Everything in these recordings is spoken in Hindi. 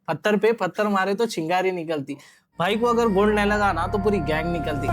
पत्थर पे पत्थर मारे तो चिंगारी निकलती। भाई को अगर गोल्ड नहीं लगा ना तो पूरी गैंग निकलती।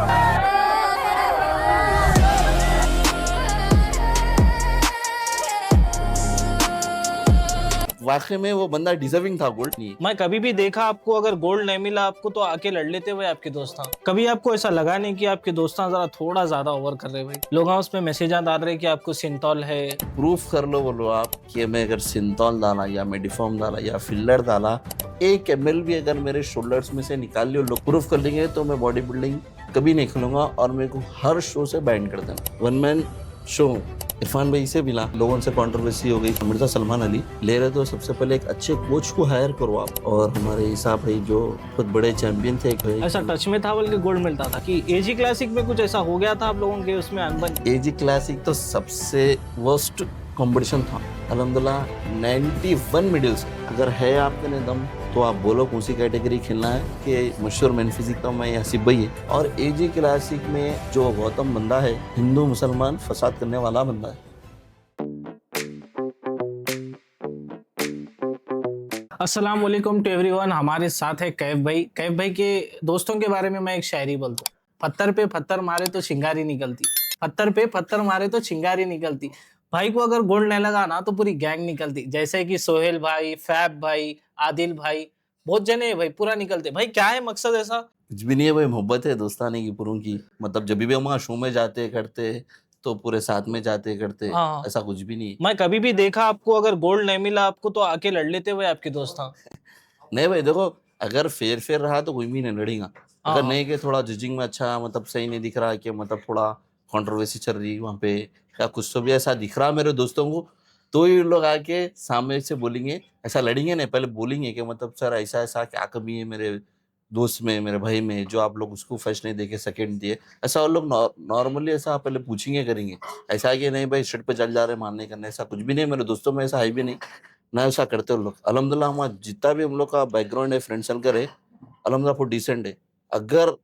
वाकई में वो बंदा डिजर्विंग था गोल्ड नहीं। मैं कभी भी देखा आपको, अगर गोल्ड नहीं मिला आपको तो आके लड़ लेते हुए आपके दोस्त। कभी आपको ऐसा लगा नहीं कि आपके दोस्त जरा थोड़ा ज्यादा ओवर कर रहे भाई? लोग उसमें मैसेज डाल रहे कि आपको सिंतौल है। प्रूफ कर लो बोलो आप कि मैं अगर सिंतौल डाला या मेडिफॉर्म डाला या फिल्लर डाला, 1 ml भी अगर मेरे शोल्डर्स में से निकाल लियो, लोग प्रूफ कर लेंगे तो मैं बॉडी बिल्डिंग कभी नहीं खेलूंगा और मेरे को हर शो से बैन कर देना। वन मैन शो इरफान भाई से मिला, लोगों से कंट्रोवर्सी हो गई। मिर्जा सलमान अली ले रहे तो सबसे पहले एक अच्छे कोच को हायर करो आप। और हमारे ईसा भाई जो बहुत बड़े चैंपियन थे, ऐसा टच में था बल्कि गोल्ड मिलता था कि एजी क्लासिक में कुछ ऐसा हो गया था आप लोगों के उसमें अनबन? एजी क्लासिक तो सबसे वर्स्ट कंपटीशन था। अल्हम्दुलिल्लाह 91 मेडल्स। अगर है आपके ने दम तो आप बोलो कौन सी कैटेगरी खेलना है। कि मशहूर मैन फिजिक तो मैं हसीब भाई है, और एजी क्लासिक में जो गौतम बंदा है हिंदू मुसलमान फसाद करने वाला बंदा है। अस्सलाम वालेकुम टू एवरीवन। हमारे साथ है कैफ भाई। कैफ भाई के दोस्तों के बारे में मैं एक शायरी बोलता हूँ। पत्थर पे पत्थर मारे तो चिंगारी निकलती। पत्थर पे पत्थर मारे तो चिंगारी निकलती। भाई को अगर गोल्ड नहीं लगा ना तो पूरी गैंग निकलती। जैसे कि सोहेल भाई, फैब भाई, आदिल भाई, बहुत जने हैं भाई, पूरा निकलते। भाई क्या है मकसद ऐसा? कुछ भी नहीं है भाई, मोहब्बत है दोस्ताने की पुरों की। मतलब जब भी हम शो में जाते करते तो पूरे साथ में जाते करते, हाँ, ऐसा कुछ भी नहीं है। मैं कभी भी देखा आपको, अगर गोल्ड नहीं मिला आपको तो आके लड़ लेते हुए आपके दोस्त। हाँ नहीं भाई देखो, अगर फेयर फेयर रहा तो कोई भी नहीं लड़ेगा। हाँ अगर हाँ। नहीं कि थोड़ा जजिंग में अच्छा मतलब सही नहीं दिख रहा, कि मतलब थोड़ा कंट्रोवर्सी चल रही है वहाँ पे, या कुछ तो भी ऐसा दिख रहा मेरे दोस्तों को, तो ये लोग आके सामने से बोलेंगे। ऐसा लड़ेंगे नहीं, पहले बोलेंगे कि मतलब सर ऐसा ऐसा क्या कमी है मेरे दोस्त में, मेरे भाई में, जो आप लोग उसको फर्स्ट नहीं देके सेकंड दिए। ऐसा वो लोग नॉर्मली ऐसा पहले पूछेंगे करेंगे। ऐसा है कि नहीं भाई स्ट्रेट पे चल जा रहे मारने करने, ऐसा कुछ भी नहीं। मेरे दोस्तों में ऐसा है भी नहीं ना, ऐसा करते हो लोग। अल्हम्दुलिल्लाह हमारा जितना भी हम लोग का बैकग्राउंड है, फ्रेंड सर्कल है, अल्हम्दुलिल्लाह बहुत डिसेंट है। अगर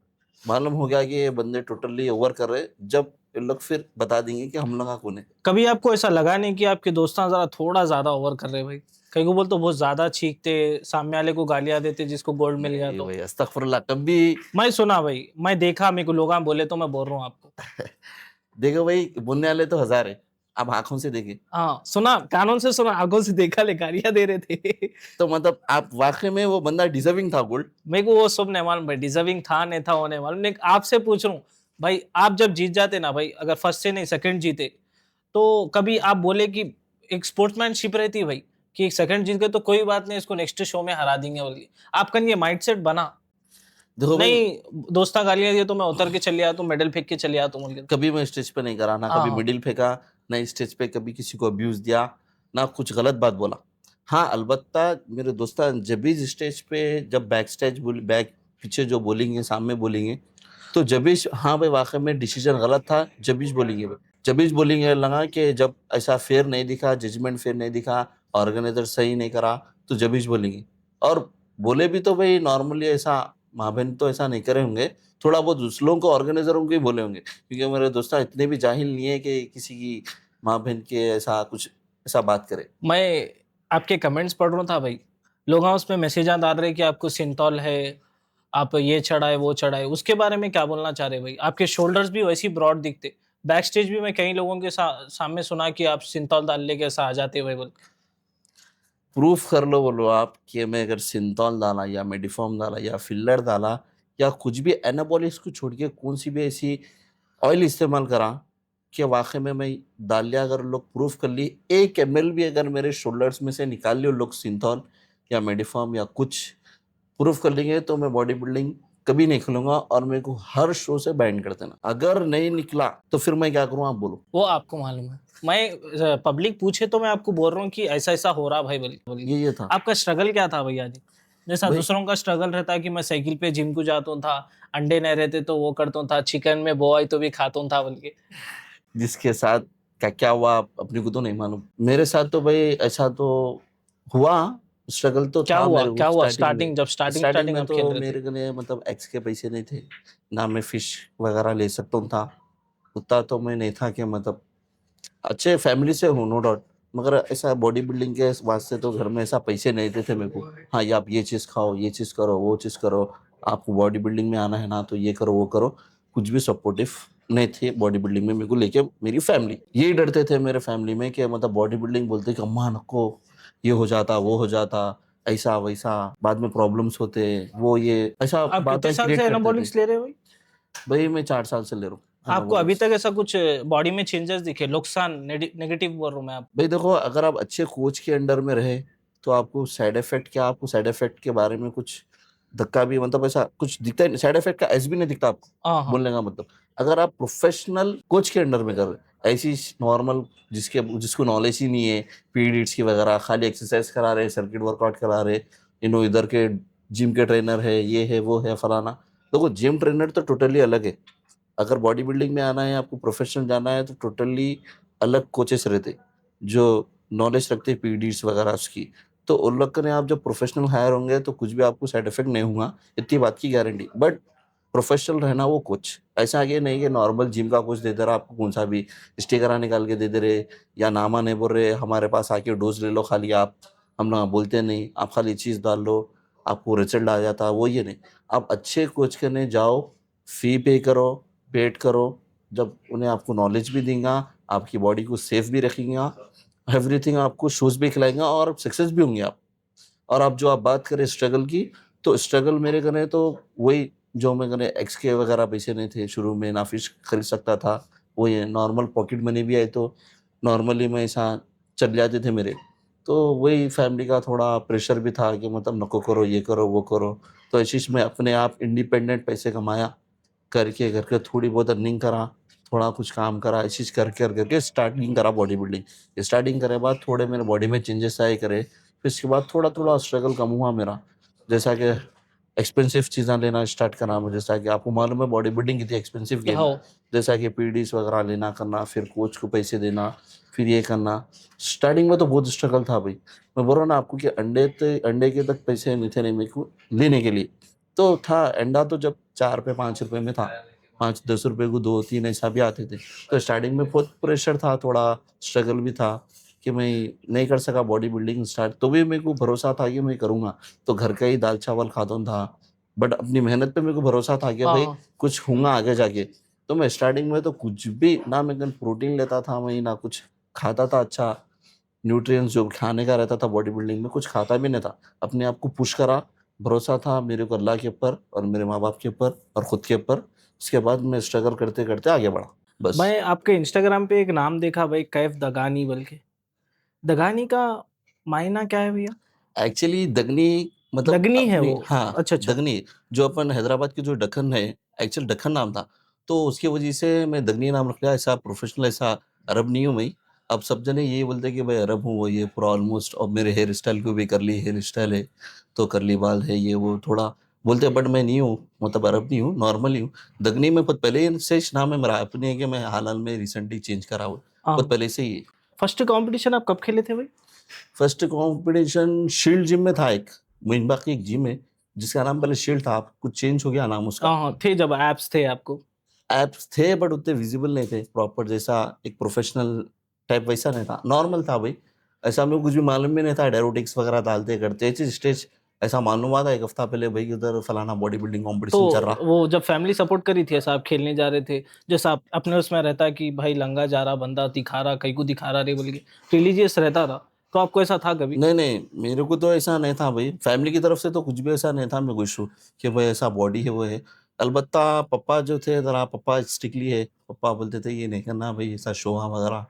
मालूम हो गया कि ये बंदे टोटली ओवर कर रहे, जब ये लोग फिर बता देंगे कि हम लोग का कौन है। कभी आपको ऐसा लगा नहीं कि आपके दोस्त जरा थोड़ा ज्यादा ओवर कर रहे भाई? कई को बोलते बहुत ज्यादा चीखते, सामने वाले को गालियां देते जिसको गोल्ड मिल गया नहीं तो। भाई अस्तगफुरुल्लाह, कभी मैं सुना भाई, मैं देखा, मेरे को लोग बोले तो मैं बोल रहा हूँ आपको। देखो भाई, बोलने वाले तो हजार है, आप आंखों से देखे हाँ सुना, कानून से सुना, आंखों से देखा, ले गालियां दे रहे थे। तो मतलब आप वाकई में वो बंदा डिजर्विंग था गोल्ड। मेरे को वो सब नहीं मालूम भाई, डिजर्विंग था नहीं था होने मालूम, लेकिन आपसे पूछ रहा हूँ भाई। आप जब जीत जाते ना भाई, अगर फर्स्ट से नहीं सेकंड जीते, तो कभी आप बोले कि एक स्पोर्ट्समैनशिप रहती है भाई कि एक सेकंड जीत गए तो कोई बात नहीं, इसको नेक्स्ट शो में हरा देंगे बोल के, आपका ये माइंडसेट बना? देखो भाई, नहीं, दोस्ता गालियां दिए तो मैं उतर के चले आता हूँ, मेडल फेंक के चले आता हूँ बोल के। कभी मैं स्टेज पे नहीं करा ना, हाँ कभी हाँ मिडिल फेंका, ना स्टेज पे कभी किसी को अब्यूज दिया, ना कुछ गलत बात बोला। हाँ अलबत्ता मेरे दोस्त जब भी स्टेज पे, जब बैक स्टेज बोल बैक पीछे जो बोलेंगे सामने बोलेंगे, तो जबीश हाँ भाई वाकई में डिसीजन गलत था, जबीश बोलेंगे भाई। जबीश बोलेंगे लगा कि जब ऐसा फेयर नहीं दिखा, जजमेंट फेयर नहीं दिखा, ऑर्गेनाइजर सही नहीं करा, तो जबीश बोलेंगे। और बोले भी तो भाई नॉर्मली ऐसा माँ बहन तो ऐसा नहीं करे होंगे, थोड़ा बहुत दूसरों को ऑर्गेनाइजरों को ही बोले होंगे, क्योंकि मेरे दोस्त इतने भी जाहिल नहीं है कि किसी की माँ बहन के ऐसा कुछ ऐसा बात करे। मैं आपके कमेंट्स पढ़ रहा था भाई। लोग उसमें मैसेज डाल रहे कि आपको सिंतौल है, आप ये चढ़ाए वो चढ़ाए, उसके बारे में क्या बोलना चाह रहे भाई? आपके शोल्डर्स भी वैसी ब्रॉड दिखते। बैक स्टेज भी मैं कई लोगों के सामने सुना कि आप सिंतौल डाल लेके ऐसा आ जाते भाई बोल। प्रूफ कर लो बोलो आप कि मैं अगर सिंतौल डाला या मेडिफॉर्म डाला या फिल्लर डाला या कुछ भी एनाबॉलिक्स को छोड़ के कौन सी भी ऐसी ऑयल इस्तेमाल करा, कि वाकई में मैं डाल लिया। अगर लोग प्रूफ कर ली, 1 ml भी अगर मेरे शोल्डर्स में से निकाल लियो लोग सिंथॉल या मेडिफॉर्म या कुछ प्रूफ कर लेंगे, तो मैं बॉडी बिल्डिंग कभी नहीं खेलूंगा और मेरे को हर शो से बैन कर देना। अगर नहीं निकला तो फिर मैं क्या करूँ, आप बोलो। वो आपको मालूम है, मैं पब्लिक पूछे तो मैं आपको बोल रहा हूँ कि ऐसा ऐसा हो रहा भाई बोली। ये था आपका स्ट्रगल क्या था भैया जी? जैसा भाई। दूसरों का स्ट्रगल रहता है कि मैं साइकिल पे जिम को जाता था, अंडे नहीं रहते तो वो करता था, चिकन में बोआई तो भी खाता था बोल के। जिसके साथ क्या क्या हुआ अपने को तो नहीं मालूम, मेरे साथ तो भाई ऐसा तो हुआ। स्ट्रगल तो क्या था हुआ, मेरे को क्या हुआ स्टार्टिंग में। स्टार्टिंग, जब स्टार्टिंग स्टार्टिंग स्टार्टिंग में आप खेल तो रहे थे? मेरे को लिए मतलब एक्स के पैसे नहीं थे, ना मैं फिश वगैरह ले सकता था। उतना तो मैं नहीं था कि मतलब अच्छे फैमिली से हूँ नो डाउट, मगर ऐसा बॉडी बिल्डिंग के वास्ते तो घर में ऐसा पैसे नहीं देते थे मेरे को। हाँ, ये आप ये चीज़ खाओ, ये चीज़ करो, वो चीज़ करो, आपको बॉडी बिल्डिंग में आना है ना तो ये करो, वो करो। कुछ भी सपोर्टिव नहीं थे बॉडी बिल्डिंग में मेरे को लेके मेरी फैमिली। यही डरते थे मेरे फैमिली में कि मतलब बॉडी बिल्डिंग बोलते कि अम्मा नको, ये हो जाता, वो हो जाता, ऐसा-वैसा, बाद में प्रॉब्लम्स होते, वो ये ऐसा आप कितने बातें साल क्रिएट से करते थे। एनाबॉलिक्स ले रहे हो भाई? भई मैं 4 साल से ले रहा हूँ आपको अभी एनाबॉलिक्स। तक ऐसा कुछ बॉडी में चेंजेस दिखे, नुकसान, नेगेटिव बोल रहा हूँ मैं आप। भाई देखो, अगर आप अच्छे कोच के अंडर में रहे तो आपको साइड इफेक्ट क्या, आपको साइड इफेक्ट के बारे में कुछ धक्का भी मतलब ऐसा कुछ दिखता ही नहीं, साइड इफेक्ट का एस भी नहीं दिखता आपको। हाँ, हाँ। बोलने का मतलब, अगर आप प्रोफेशनल कोच के अंडर में कर रहे, ऐसी नॉर्मल जिसको नॉलेज ही नहीं है, पीरियड्स की वगैरह, खाली एक्सरसाइज करा रहे, सर्किट वर्कआउट करा रहे, इधर के जिम के ट्रेनर है, ये है, वो है, फलाना। देखो, जिम ट्रेनर तो टोटली अलग है। अगर बॉडी बिल्डिंग में आना है, आपको प्रोफेशनल जाना है, तो टोटली अलग कोचेस रहते, जो नॉलेज रखते हैं पीडीज वगैरह उसकी। तो उन लोग ने आप जब प्रोफेशनल हायर होंगे तो कुछ भी आपको साइड इफेक्ट नहीं होगा, इतनी बात की गारंटी। बट प्रोफेशनल रहना वो कोच, ऐसा आगे नहीं कि नॉर्मल जिम का कोच दे दे रहा आपको कौन सा भी स्टिकरा निकाल के दे दे रहे, या नामा नहीं बोल रहे हमारे पास आके डोज ले लो खाली आप, हम ना बोलते नहीं, आप खाली चीज़ डाल लो, आपको रिजल्ट आ जाता, वो ये नहीं। आप अच्छे कोच के ने जाओ, फी पे करो, वेट करो, जब उन्हें आपको नॉलेज भी देंगा, आपकी बॉडी को सेफ भी रखेंगे, एवरीथिंग आपको शूज़ भी खिलाएँगा और सक्सेस भी होंगे आप। और आप जो आप बात करें स्ट्रगल की, तो स्ट्रगल मेरे कने तो वही, जो मैं कने एक्स-के वगैरह पैसे नहीं थे शुरू में, ना फिश खरीद सकता था, वही है नॉर्मल पॉकेट मनी भी आई तो नॉर्मली मैं ऐसा चल जाते थे मेरे। तो वही फैमिली का थोड़ा प्रेशर भी था कि मतलब नको करो, ये करो, वो करो। तो ऐसे में अपने आप इंडिपेंडेंट पैसे कमाया, करके थोड़ी बहुत अर्निंग करा, थोड़ा कुछ काम करा, ऐसे करके स्टार्टिंग करा बॉडी बिल्डिंग। स्टार्टिंग करे बाद थोड़े मेरे बॉडी में चेंजेस आए करे, फिर इसके बाद थोड़ा-थोड़ा स्ट्रगल कम हुआ मेरा। जैसा कि एक्सपेंसिव चीज़ें लेना स्टार्ट करा मैं, जैसा कि आपको मालूम है बॉडी बिल्डिंग कितनी एक्सपेंसिव गेम है। हो। जैसा कि पीडीज़ वगैरह लेना करना, फिर कोच को पैसे देना, फिर ये करना। स्टार्टिंग में तो बहुत स्ट्रगल था भई। मैं बोल रहा हूँ ना आपको कि अंडे के तक पैसे नहीं थे नहीं मेरे को लेने के लिए। तो था अंडा तो जब ₹4 ₹5 में था, 5-10 रुपए को 2-3 ऐसा भी आते थे। तो स्टार्टिंग में बहुत प्रेशर था, थोड़ा स्ट्रगल भी था कि मैं नहीं कर सका बॉडी बिल्डिंग स्टार्ट, तो भी मेरे को भरोसा था कि मैं करूँगा। तो घर का ही दाल-चावल खाता था, बट अपनी मेहनत पे मेरे को भरोसा था कि हाँ, भई हाँ। कुछ होगा आगे जाके। तो मैं स्टार्टिंग में तो कुछ भी ना मैं कन प्रोटीन लेता था मैं, ना कुछ खाता था अच्छा, न्यूट्रिएंट्स जो खाने का रहता था बॉडी बिल्डिंग में कुछ खाता भी नहीं था। अपने आप को पुश करा, भरोसा था मेरे को अल्लाह के ऊपर और मेरे माँ-बाप के ऊपर और खुद के ऊपर। उसके बाद मैं स्ट्रगल करते-करते आगे बढ़ा, बस। मैं आपके इंस्टाग्राम पे एक नाम देखा भाई, कैफ दगानी बोल के। दगानी का मायना क्या है भैया? एक्चुअली दगनी मतलब दगनी है अपनी, वो? हाँ, अच्छा, अच्छा। दगनी जो अपन हैदराबाद की जो दक्कन है, एक्चुअल दक्कन नाम था। तो उसकी वजह से मैं दगनी नाम रख लिया, ऐसा प्रोफेशनल ऐसा अरब नहीं हूँ मैं। अब सब जने यही बोलते हैं कि भाई अरब हूँ, वो ये पूरा ऑलमोस्ट, और मेरे हेयर स्टाइल को भी कर्ली हेयर स्टाइल है, तो कर्ली बाल है, ये वो थोड़ा बोलते हैं, बट मैं नहीं हूँ, मतलब अरब नहीं हूँ, नॉर्मल ही हूँ। दगनी में बहुत पहले से नाम है मेरा, अपने है कि मैं हाल-हाल में रिसेंटली चेंज करा हुआ, बहुत हाँ। पहले से ही है। फर्स्ट कॉम्पिटिशन आप कब खेले थे भाई? फर्स्ट कॉम्पिटिशन शील्ड जिम में था एक, मोइनबाग की एक जिम है, जिसका नाम पहले शील्ड था, अब कुछ चेंज हो गया नाम उसका। हाँ, हाँ, थे जब ऐप्स थे आपको। ऐप्स थे बट उतने विजिबल नहीं थे, प्रॉपर जैसा एक प्रोफेशनल टाइप वैसा नहीं था, नॉर्मल था भाई। ऐसा हमें कुछ भी मालूम भी नहीं था, डायरेटिक्स वगैरह डालते करते, ऐसे स्टेज ऐसा मालूम हुआ था 1 हफ्ता पहले भाई उधर फलाना बॉडी बिल्डिंग तो कॉम्पिटिशन चल रहा। वो जब फैमिली सपोर्ट करी थी, ऐसा आप खेलने जा रहे थे, जैसा आप अपने उसमें रहता है कि भाई लंगा जा रहा बंदा दिखा रहा, कहीं को दिखा रहा रे बोल के, रिलीजियस रहता था, तो आपको ऐसा था कभी? नहीं, नहीं, मेरे को तो ऐसा नहीं था भई, फैमिली की तरफ से तो कुछ भी ऐसा नहीं था मेरे को इश्यू कि भाई ऐसा बॉडी है, वो है। अलबत्ता पापा जो थे ज़रा, पापा स्ट्रिक्टली है, पापा बोलते थे ये नहीं करना भई, ऐसा शो ऑफ वगैरह,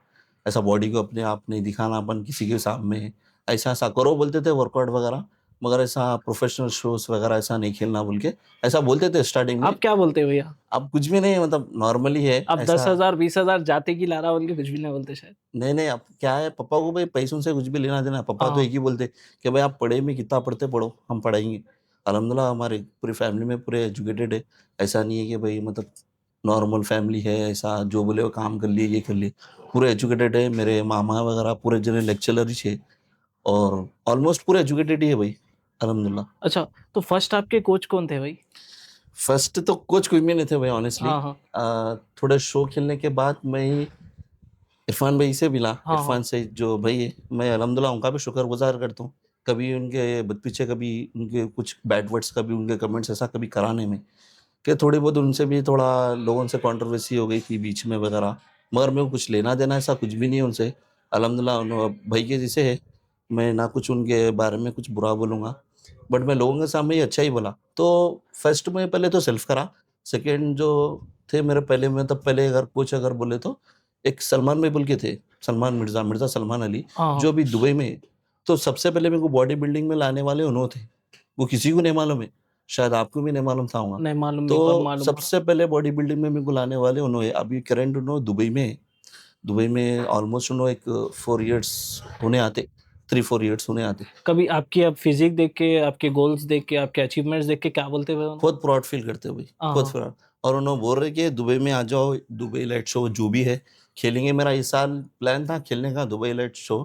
ऐसा बॉडी को अपने आप नहीं दिखाना अपन किसी के सामने, ऐसा-ऐसा करो बोलते थे वर्कआउट वगैरह, मगर ऐसा प्रोफेशनल शोज़ वगैरह ऐसा नहीं खेलना बोल के, ऐसा बोलते थे स्टार्टिंग में। आप क्या बोलते भैया? अब कुछ भी नहीं, मतलब नॉर्मली है आप ऐसा। 10,000 20,000 जाते की लारा बोल के कुछ भी नहीं बोलते शायद? नहीं, नहीं, अब क्या है, पापा को भाई पैसों से कुछ भी लेना-देना है। पापा तो हाँ। एक ही बोलते कि भाई आप पढ़े में कितना पढ़ते पढ़ो, हम पढ़ाएँगे। अल्हम्दुलिल्लाह हमारी पूरी फैमिली में पूरे एजुकेटेड है। ऐसा नहीं है कि भाई मतलब नॉर्मल फैमिली है, ऐसा जो बोले वो काम कर लिए, ये कर लिए। पूरे एजुकेटेड है, मेरे मामा वगैरह पूरे जने लेक्चरर ही छे और ऑलमोस्ट पूरे एजुकेटेड ही है भाई, अल्हम्दुलिल्लाह। अच्छा, तो फर्स्ट आपके कोच कौन थे भाई? फर्स्ट तो कोच कोई भी नहीं थे भाई ऑनेस्टली। हाँ, हाँ। थोड़ा शो खेलने के बाद मैं ही इरफान भाई से मिला। हाँ, हाँ। इरफान से जो भाई है, मैं अल्हम्दुलिल्लाह उनका भी शुक्रगुज़ार करता हूँ। कभी उनके पीछे कभी उनके कुछ बैड वर्ड्स, कभी उनके कमेंट्स ऐसा कभी कराने में, कि थोड़ी बहुत उनसे भी थोड़ा लोगों से कंट्रोवर्सी हो गई थी बीच में वगैरह। मगर मेरे को कुछ लेना-देना ऐसा कुछ भी नहीं है उनसे। अल्हम्दुलिल्लाह भाई के जैसे है, मैं ना कुछ उनके बारे में कुछ बुरा बोलूँगा, बट मैं लोगों के सामने ही अच्छा ही बोला। तो फर्स्ट में पहले तो सेल्फ करा, सेकंड जो थे मेरे पहले में, तब पहले अगर कुछ अगर बोले तो एक सलमान भाई बोल के थे, सलमान मिर्ज़ा, मिर्ज़ा सलमान अली, हाँ, हाँ। जो अभी दुबई में है। तो सबसे पहले मेरे को बॉडी बिल्डिंग में लाने वाले उन्होंने थे। वो किसी को नहीं मालूम है, शायद आपको भी नहीं मालूम था होगा। नहीं मालूम, नहीं, कब तो मालूम पड़ा। सबसे पहले बॉडी बिल्डिंग में मेरे को लाने वाले उन्होंने, अभी करंट उन्होंने दुबई में है। दुबई में ऑलमोस्ट उन्होंने एक 4 इयर्स होने आते, 3-4 इयर्स होने आते। कभी आपकी अब फिज़िक देख के, आपके गोल्स देख के, आपके अचीवमेंट्स देख के क्या बोलते हुए उन्होंने? बहुत प्राउड फील करते हो भाई, हाँ, बहुत हाँ। प्राउड। और उन्होंने बोल रहे कि दुबई में आ जाओ, दुबई लाइट शो जो भी है खेलेंगे। मेरा इस साल प्लान था खेलने का दुबई लाइट शो,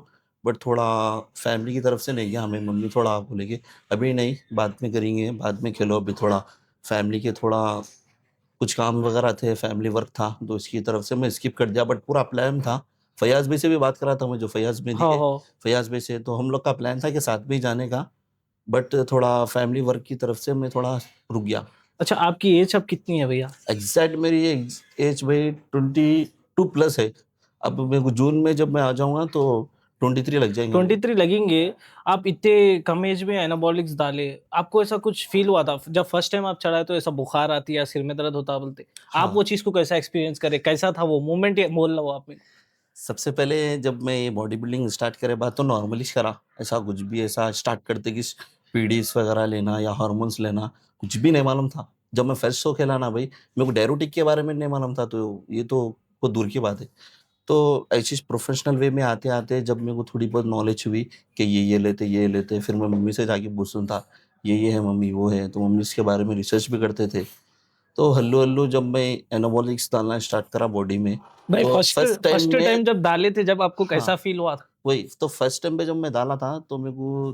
बट थोड़ा फैमिली की तरफ से नहीं गया। हमें मम्मी थोड़ा बोले कि अभी नहीं, बाद में करेंगे, बाद में खेलो, अभी थोड़ा फैमिली के थोड़ा कुछ काम वगैरह थे, फैमिली वर्क था, तो इसकी तरफ से मैं स्किप कर दिया। बट पूरा प्लान था। फैयाज़ भाई से भी बात करा था मैं, जो फैयाज़ मेहदी हाँ, है, हाँ। फैयाज़ भाई से, तो हम लोग का प्लान था कि साथ में ही जाने का, बट थोड़ा फैमिली वर्क की तरफ से मैं थोड़ा रुक गया। अच्छा, आपकी एज अब कितनी है भैया? एग्ज़ैक्ट मेरी एज भाई 22 प्लस है। अब मेरे को जून में जब मैं आ जाऊँगा तो 23 लग जाएँगे मेरे को। 23 लगेंगे, आप इतने कम एज में एनाबॉलिक्स डाले, आपको ऐसा कुछ फ़ील हुआ था? जब फर्स्ट टाइम आप चढ़ाए तो ऐसा बुखार आती है या सिर में दर्द होता बोलते, आप हाँ, वो चीज़ को कैसा एक्सपीरियंस करे? कैसा था वो मोमेंट ये बोलना वो आप मेरे को? सबसे पहले जब मैं ये बॉडी बिल्डिंग स्टार्ट करे बाद तो नॉर्मली करा। ऐसा कुछ भी ऐसा स्टार्ट करते कि पीडीज़ वगैरह लेना या हार्मोन्स लेना, कुछ भी नहीं मालूम था। जब मैं फर्स्ट शो खेला ना भाई, मेरे को डायरेटिक के बारे में नहीं मालूम था, तो ये तो बहुत दूर की बात है। तो ऐसे प्रोफ़ेशनल वे में आते-आते जब मेरे को थोड़ी बहुत नॉलेज हुई कि ये लेते, ये लेते, फिर मैं मम्मी से जाके पूछता था, ये है मम्मी, वो है, तो मम्मी इसके बारे में रिसर्च भी करते थे। तो हल्लू-हल्लू जब मैं एनाबॉलिक्स डालना स्टार्ट करा बॉडी में, भाई तो फर्स्ट फर्स्ट टाइम फर्स्ट में टाइम जब डाले थे, जब आपको हाँ, कैसा फ़ील हुआ था? वही तो फर्स्ट टाइम पे जब मैं डाला था तो मेरे को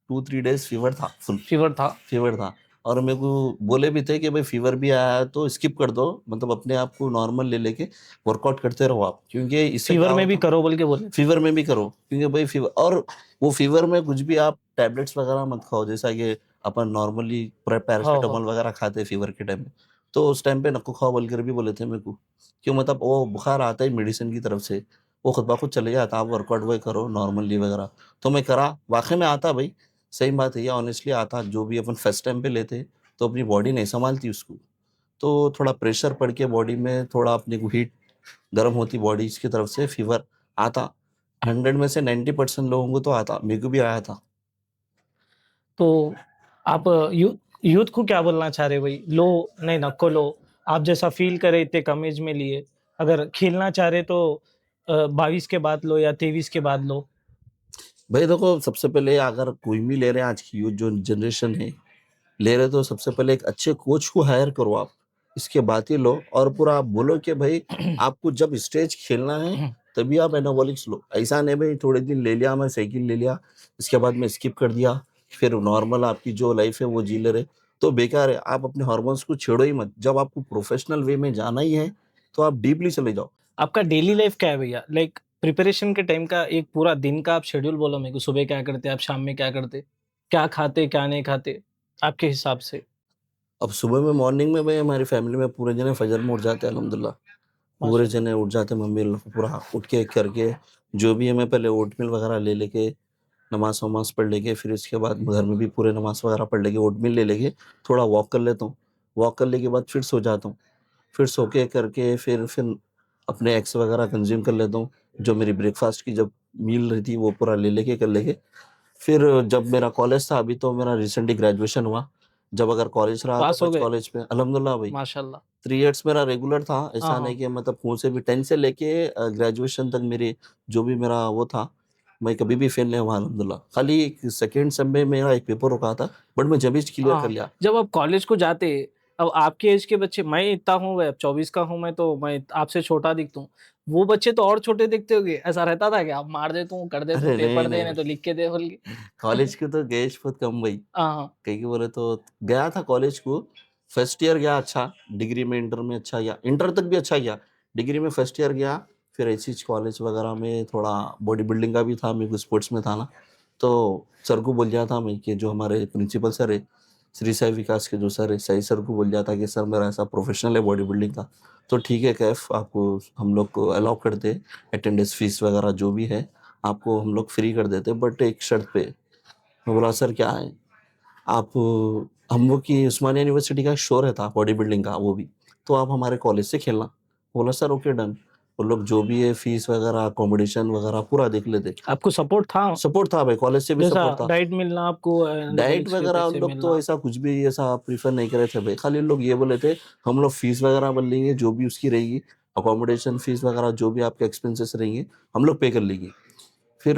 2-3 डेज़ फ़ीवर था, फुल फ़ीवर था? फ़ीवर था। और मेरे को बोले भी थे कि भाई फ़ीवर भी आया है तो स्किप कर दो, मतलब अपने आप को नॉर्मल ले लेके वर्कआउट करते रहो आप, क्योंकि इससे क्या फ़ीवर में भी होता, करो बोल के बोले थे। फ़ीवर में भी करो, क्योंकि भाई फ़ीवर, और वो फ़ीवर में कुछ भी आप टैबलेट्स वगैरह मत खाओ, जैसा कि अपन नॉर्मली हाँ, हाँ। पैरासिटामोल वगैरह खाते हैं फ़ीवर के टाइम में। तो उस टाइम पे नको खाओ बोलकर भी बोले थे मेरे को, क्यों मतलब वो बुखार आता ही मेडिसिन की तरफ से, वो खुद ब खुद चले जाता, आप वर्कआउट वही करो नॉर्मली वगैरह। तो मैं करा, वाक़ई में आता भाई, सही बात है ये, ऑनेस्टली आता। जो भी अपन फर्स्ट टाइम पे लेते, तो अपनी बॉडी नहीं सँभालती उसको। तो थोड़ा प्रेशर पड़ के बॉडी में थोड़ा अपने को हीट गर्म होती बॉडी की तरफ से फ़ीवर आता। 100 में से 90% लोगों को तो आता, मेरे को भी आया था। तो आप यूथ को क्या बोलना चाह रहे हो भई? लो, नहीं नको लो, आप जैसा फ़ील करे इतने कम एज में लिए, अगर खेलना चाह रहे तो 22 के बाद लो या 23 के बाद लो। भाई देखो, सबसे पहले अगर कोई भी ले रहे हैं, आज की यूथ जो जनरेशन है, ले रहे तो सबसे पहले एक अच्छे कोच को हायर करो आप। इसके बाद ही लो, और पूरा आप बोलो कि भाई आपको जब स्टेज खेलना है तभी आप एनाबॉलिक्स लो। ऐसा नहीं भाई थोड़े दिन ले लिया, मैं साइकिल ले लिया, इसके बाद में स्किप कर दिया, फिर नॉर्मल आपकी जो लाइफ है वो जी ले रहे, तो बेकार है। आप अपने हार्मोन्स को छेड़ो ही मत। जब आपको प्रोफेशनल वे में जाना ही है तो आप डीपली चले जाओ। आपका डेली लाइफ क्या है भैया? लाइक प्रिपरेशन के टाइम का एक पूरा दिन का आप शेड्यूल बोलो मेरे को, सुबह क्या करते, आप शाम में क्या करते? क्या खाते, क्या नहीं खाते? आपके हिसाब से। अब सुबह में मॉर्निंग में भाई हमारी फैमिली में पूरे जने फजर में उठ जाते हैं अल्हम्दुलिल्लाह। पूरे माशाल्लाह। जने उठ जाते हैं, मम्मी लोग पूरा उठ के करके जो भी है, मैं पहले ओटमील वगैरह ले लेके नमाज़ वमाज़ पढ़ लेके, फिर इसके बाद घर में भी पूरे नमाज़ वगैरह पढ़ लेके ओटमील ले लेके थोड़ा वॉक कर लेता हूँ। वॉक करने के बाद फिर सो जाता हूँ। फिर सो के करके फिर अपने एग्स वगैरह कंज़्यूम कर लेता हूँ। जो मेरी ब्रेकफ़ास्ट की जब मील रहती है वो पूरा ले लेके कर लेके, फिर जब मेरा कॉलेज था, अभी तो मेरा रिसेंटली ग्रेजुएशन हुआ। जब अगर कॉलेज रहा तो पास हो बस गए? कॉलेज में अल्हम्दुलिल्लाह भाई। माशाल्लाह। 3 इयर्स मेरा रेगुलर था, हाँ, ऐसा नहीं हाँ। कि मतलब कहीं से भी 10 से लेके ग्रेजुएशन तक मेरे जो भी मेरा वो था, मैं कभी भी फेल नहीं हुआ अल्हम्दुलिल्लाह। खाली एक सेकंड सेम में मेरा एक पेपर रुका था, बट मैं जब भी क्लियर कर हाँ, लिया। जब आप कॉलेज को जाते, अब आपके एज के बच्चे, मैं इतना हूँ, अब 24 का हूँ मैं, तो मैं आपसे छोटा दिखता हूँ। वो बच्चे तो और छोटे दिखते होंगे, ऐसा रहता था क्या? मार देता हूँ, कर देता हूँ, अरे नहीं, पेपर दे, नहीं नहीं तो भाई, लिख के दे बोल के। कॉलेज के तो गए बहुत कम भाई। हाँ, हाँ। कहीं की बोले तो गया था कॉलेज को, फर्स्ट ईयर गया अच्छा, डिग्री में इंटर में अच्छा गया, इंटर तक भी अच्छा गया, डिग्री में फर्स्ट ईयर गया, फिर ऐसी कॉलेज वगैरह में थोड़ा बॉडी बिल्डिंग का भी था, मेरे को स्पोर्ट्स में था ना, तो सर को बोल दिया था मैं कि जो हमारे प्रिंसिपल सर है, श्री साई विकास के जो सर है, सही सर को बोल दिया था कि सर मेरा ऐसा प्रोफेशनल है बॉडी बिल्डिंग का, तो ठीक है कैफ, आपको हम लोग को अलाउ करते, अटेंडेंस फीस वगैरह जो भी है आपको हम लोग फ्री कर देते, बट एक शर्त पे। मैं बोला सर क्या है? आप हम लोग की उस्मानिया यूनिवर्सिटी का शो रहता बॉडी बिल्डिंग का वो भी, तो आप हमारे कॉलेज से खेलना। बोला सर ओके डन। वो लोग जो भी है फीस वगैरह अकोमोडेशन वगैरह पूरा देख लेते। आपको सपोर्ट था? सपोर्ट था भाई, कॉलेज से भी जैसा सपोर्ट था। डाइट मिलना आपको, डाइट एक्स्ट्रा वगैरह हम पैसे लोग तो मिलना? ऐसा कुछ भी ऐसा प्रीफर नहीं करे थे भाई, खाली हम लोग ये बोले थे हम लोग फीस वगैरह भर लेंगे जो भी उसकी रहेगी, अकोमोडेशन फीस वगैरह जो भी आपके एक्सपेंसेस रहेंगे हम लोग पे कर लेंगे। फिर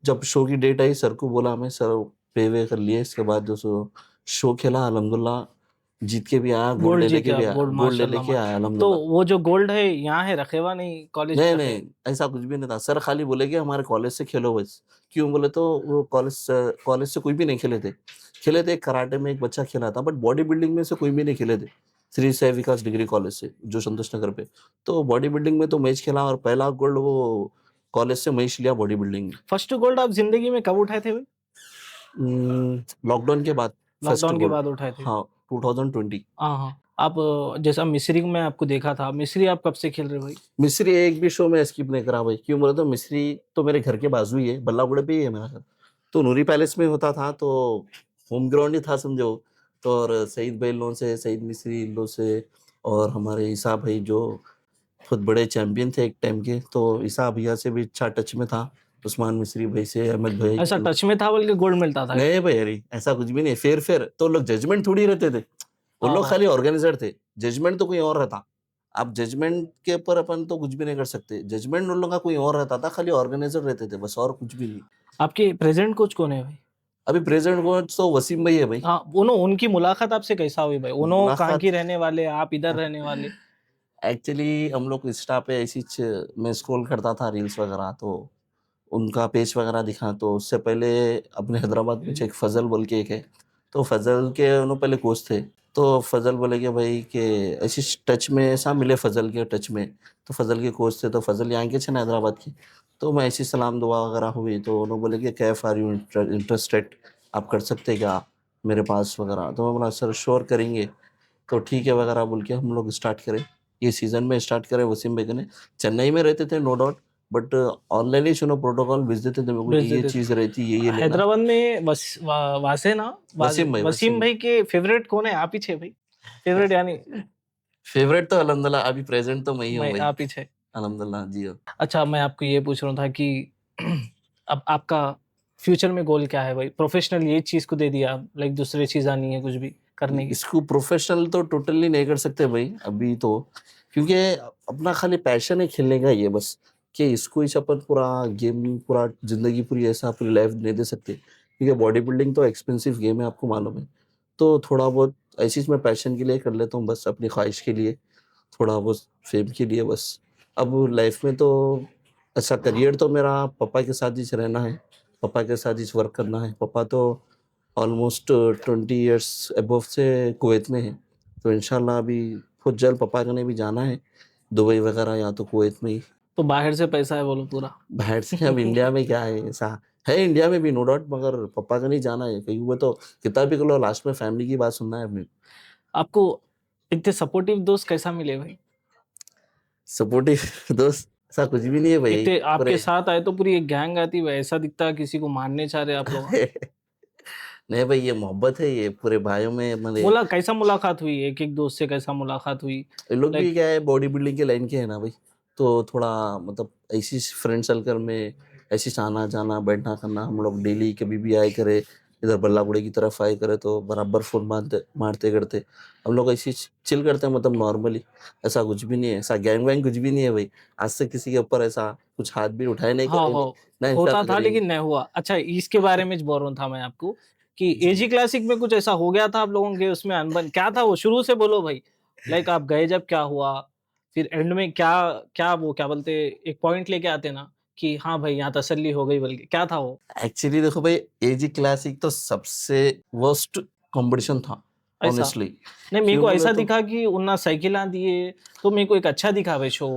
जब शो की डेट आई सर को बोला मैं, सर पे वे कर लिए, इसके बाद जो सो शो खेला अल्हम्दुलिल्लाह, जीत के भी आया, गोल्ड गोल्ड ले जीते लेके भी आप, आया, गोल्ड गोल्ड ले माशाल्लाह लेके आया माशा तो अल्हम्दुलिल्लाह। वो जो गोल्ड है यहाँ है, रखेवा नहीं कॉलेज नहीं रखे? नहीं, ऐसा कुछ भी नहीं था, सर खाली बोले कि हमारे कॉलेज से खेलो बस। क्यों बोले तो वो कॉलेज से कोई भी नहीं खेले थे। खेले थे कराटे में एक बच्चा खेला था, बट बॉडी बिल्डिंग में से कोई भी नहीं खेले थे, श्री साई विकास डिग्री कॉलेज से जो संतोष नगर पे। तो बॉडी बिल्डिंग में तो मैच खेला और पहला गोल्ड वो कॉलेज से मैच लिया बॉडी बिल्डिंग में। फर्स्ट गोल्ड आप जिंदगी में कब उठाए थे भाई? लॉकडाउन के बाद फर्स्ट लॉकडाउन के गोल्ड। बाद उठाए थे? हाँ 2020। हाँ हाँ। आप जैसा मिस्री में आपको देखा था, मिस्री आप कब से खेल रहे हो भाई? मिस्री एक भी शो में स्किप नहीं करा भाई। क्यों बोले तो मिस्री तो मेरे घर के बाजू ही है, बल्लागुड़े पे ही है मेरा घर। तो नूरी पैलेस में होता था, तो होम ग्राउंड ही था समझो। तो और सईद भाई लोगों से, सईद मिस्री इन लोग से, और हमारे ईसा भाई जो बहुत बड़े चैंपियन थे एक टाइम के, तो ईसा भैया से भी अच्छा टच में था, उस्मान मिस्री भाई से, अहमद भाई। ऐसा टच में था बल्कि गोल्ड मिलता था? नहीं भाई अरे ऐसा कुछ भी नहीं, फेर फेर तो लोग जजमेंट थोड़ी रहते थे, वो लोग हाँ। खाली ऑर्गेनाइजर थे, जजमेंट तो कोई और रहता। आप जजमेंट के ऊपर अपन तो कुछ भी नहीं कर सकते, जजमेंट उन लोगों का कोई और रहता था, खाली ऑर्गेनाइजर रहते थे बस, और कुछ भी नहीं। आपके प्रेजेंट कोच कौन है भाई? अभी प्रेजेंट कोच तो वसीम भाई है भाई। हाँ, उनकी मुलाकात आपसे कैसा हुई भाई? उन्हों कहाँ की मुलाकात रहने वाले, आप इधर रहने वाले? एक्चुअली हम लोग इंस्टा पे ऐसी मैं स्क्रॉल करता था रील्स वगैरह, तो उनका पेज वगैरह दिखा, तो उससे पहले अपने हैदराबाद में एक फजल बोल के एक है, तो फजल के उन्होंने पहले कोच थे। तो फजल बोले कि भाई कि ऐसी टच में ऐसा मिले फजल के टच में, तो फजल के कोच थे, तो फजल यहाँ के थे ना हैदराबाद की। तो मैं ऐसी सलाम दुआ वगैरह हुई, तो उन्होंने बोले कि कैफ आर यू इंटरेस्टेड, आप कर सकते हैं क्या मेरे पास वगैरह। तो मैं बोला सर श्योर करेंगे, तो ठीक है वगैरह बोल के हम लोग स्टार्ट करें, ये सीजन में स्टार्ट करें। वसीम बेग ने चेन्नई में रहते थे नो डाउट, बट ऑनलाइन ही सुनो प्रोटोकॉल भेज देते थे मेरे को, भेज ये देते थे। चीज रहती ये लेना। हैदराबाद में वासे ना, वसीम वसीम भाई भाई के फेवरेट कौन है? आप ही छे भाई? फेवरेट यानी फेवरेट तो अल्हम्दुलिल्लाह अभी प्रेजेंट तो मैं ही हूँ मैं, भाई, आप ही छे। अल्हम्दुलिल्लाह जी हाँ। अच्छा, मैं आपको ये पूछ रहा था कि अब आपका फ्यूचर में गोल क्या है भाई? प्रोफेशनल ये चीज को दे दिया, लाइक दूसरी चीज आनी है कुछ भी करने की? इसको प्रोफेशनल तो टोटली नहीं कर सकते भाई अभी तो, क्योंकि अपना खाली पैशन है खेलने का ये बस, कि इसको ही अपन पूरा गेम पूरा जिंदगी पूरी ऐसा पूरी लाइफ नहीं दे सकते, क्योंकि बॉडी बिल्डिंग तो एक्सपेंसिव गेम है आपको मालूम है। तो थोड़ा बहुत ऐसी मैं पैशन के लिए कर लेता हूँ बस, अपनी ख्वाहिश के लिए, थोड़ा बहुत फेम के लिए बस। अब लाइफ में तो ऐसा करियर तो मेरा पापा के साथ ही रहना है, पापा के साथ ही वर्क करना है। पापा तो ऑलमोस्ट 20 ईयर्स अबव से कुवैत में है, तो इंशाल्लाह अभी बहुत जल्द पापा ने भी जाना है दुबई वगैरह, या तो कुवैत में ही। तो बाहर से पैसा है बोलो पूरा? बाहर से अब इंडिया में क्या है, ऐसा है इंडिया में भी नो डाउट, मगर पापा का नहीं जाना है कहीं, वो तो कितना भी कर लो लास्ट में फैमिली की बात सुनना है अपनी। आपको इतने सपोर्टिव दोस्त कैसा मिले भाई? सपोर्टिव दोस्त ऐसा कुछ भी नहीं है भाई इतने आपके पूरे। साथ आए तो पूरी एक गैंग आती है, ऐसा दिखता है किसी को मारने चाह रहे आप लोग। नहीं भाई ये मोहब्बत है, ये पूरे भाइयों में मतलब। बोला कैसा मुलाकात हुई, एक एक दोस्त से कैसा मुलाकात हुई? ये लोग भी लाइक क्या है बॉडी बिल्डिंग के लाइन के है ना भाई, तो थोड़ा मतलब ऐसी फ्रेंड सर्कल में ऐसी आना जाना बैठना करना, हम लोग डेली कभी भी आए करे, इधर बल्लागुड़े की तरफ आए करे तो बराबर फोन मारते मारते करते हम लोग ऐसी चिल करते हैं, मतलब नॉर्मली। ऐसा कुछ भी नहीं है, ऐसा गैंग वैंग कुछ भी नहीं है भाई, आज तक किसी के ऊपर ऐसा कुछ हाथ भी उठाए नहीं हाँ करेंगे, हाँ, ना होता इंसाफ था करेंगे। लेकिन नहीं हुआ। अच्छा, इसके बारे में बोल रहा था मैं आपको कि एजी क्लासिक में कुछ ऐसा हो गया था आप लोगों के उसमें अनबन, क्या था वो? शुरू से बोलो भाई। लाइक आप गए जब क्या हुआ, फिर एंड में क्या, क्या वो क्या बोलते, एक पॉइंट लेके आते ना कि हाँ भाई यहाँ तसल्ली हो गई, बल्कि क्या था वो? एक्चुअली देखो भाई एजी क्लासिक तो सबसे वर्स्ट कंपटीशन था ऐसा ऑनेस्टली। नहीं, मेरे क्यों को बोले ऐसा तो दिखा कि उन्ना साइकिल दिए, तो मेरे को एक अच्छा दिखा भाई शो।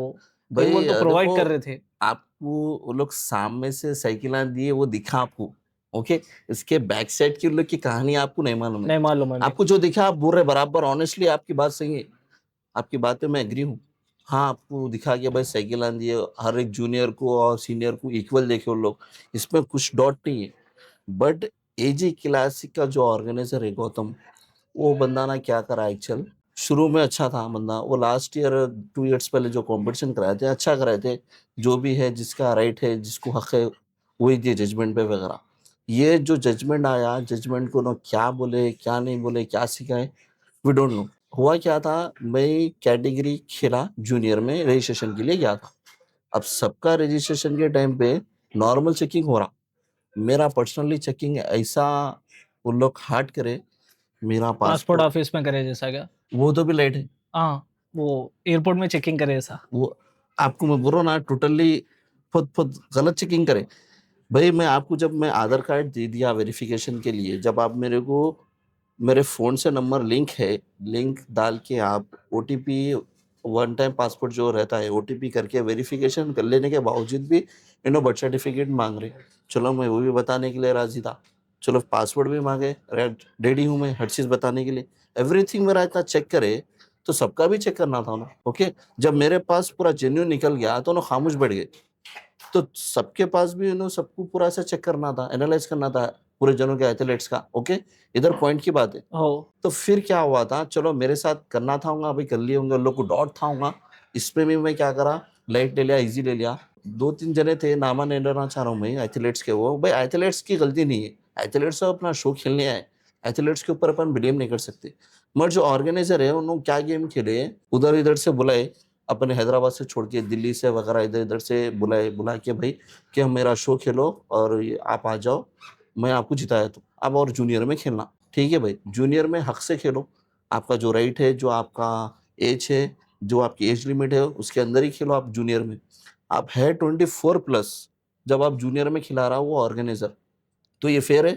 कहीं बोल भाई तो प्रोवाइड देखो कर रहे थे। आपको वो लोग सामने से साइकिल दिए वो दिखा आपको, ओके। इसके बैक साइड की लोग की कहानी आपको नहीं मालूम है। नहीं मालूम है मेरे आपको जो दिखा आप बोल रहे बराबर, ऑनेस्टली आपकी बात सही है, आपकी बात पे मैं एग्री हूँ। हाँ, आपको दिखा कि भाई साइकिल आंदी है, हर एक जूनियर को और सीनियर को इक्वल देखे वो लोग, इसमें कुछ डॉट नहीं है। बट एजी क्लासिक का जो ऑर्गेनाइजर है गौतम, वो बंदा ना क्या करा एक्चुअल, शुरू में अच्छा था बंदा, वो लास्ट ईयर 2 ईयर्स पहले जो कंपटीशन कराए थे अच्छा कराए थे। जो भी है जिसका राइट है जिसको हक है वही दिए जजमेंट पे वगैरह। ये जो जजमेंट आया, जजमेंट को ना क्या बोले क्या नहीं बोले क्या सिखाए, वी डोंट नो। हुआ क्या था, मैं कैटेगरी खेला जूनियर में, रजिस्ट्रेशन के लिए गया था। अब सबका रजिस्ट्रेशन के टाइम पे नॉर्मल चेकिंग हो रहा, मेरा पर्सनली चेकिंग ऐसा वो लोग हार्ड करे, मेरा पासपोर्ट पासपोर्ट ऑफिस में करे जैसा क्या? वो तो भी लेट है। हाँ, वो एयरपोर्ट में चेकिंग करे ऐसा। वो आपको मैं बोल रहा हूँ ना टोटली खुद खुद गलत चेकिंग करे। भाई मैं आपको जब मैं आधार कार्ड दे दिया वेरिफिकेशन के लिए, जब आप मेरे को मेरे फ़ोन से नंबर लिंक है, लिंक डाल के आप ओटीपी, वन टाइम पासपोर्ट जो रहता है ओटीपी करके वेरिफिकेशन कर लेने के बावजूद भी इन्हों बर्थ सर्टिफिकेट मांग रहे। चलो मैं वो भी बताने के लिए राजी था, चलो पासवर्ड भी मांगे, रेडी हूँ मैं हर चीज़ बताने के लिए, एवरीथिंग मेरा इतना चेक करे तो सबका भी चेक करना था ना, ओके। जब मेरे पास पूरा जेन्यून निकल गया तो ना खामोश बैठ गए, तो सबके पास भी सबको पूरा ऐसा चेक करना था, एनालाइज करना था पूरे जनों के एथलीट्स का, ओके। इधर पॉइंट की बात है। हो। तो फिर क्या हुआ था, चलो मेरे साथ करना था होगा, अभी कर लिए होंगे, लोग को डाउट था होगा, इसमें भी मैं क्या करा, लाइट ले लिया, इजी ले लिया। 2-3 जने थे, नामा नहीं लेना चाह रहा हूँ मैं एथलीट्स के, वो भाई एथलीट्स की गलती नहीं है, एथलीट्स तो अपना शो खेलने आए, एथलीट्स के ऊपर अपन ब्लेम नहीं कर सकते। मगर जो ऑर्गेनाइजर है उन्होंने क्या गेम खेले, उधर इधर से बुलाए, अपने हैदराबाद से छोड़ के दिल्ली से वगैरह इधर इधर से बुलाए, बुला के भाई कि हम मेरा शो खेलो और आप आ जाओ, मैं आपको जिताया तो अब और जूनियर में खेलना, ठीक है भाई, जूनियर में हक से खेलो, आपका जो राइट है, जो आपका एज है, जो आपकी एज लिमिट है उसके अंदर ही खेलो आप जूनियर में। आप है 24+, जब आप जूनियर में खिला रहा हो वो ऑर्गेनाइजर, तो ये फेयर है?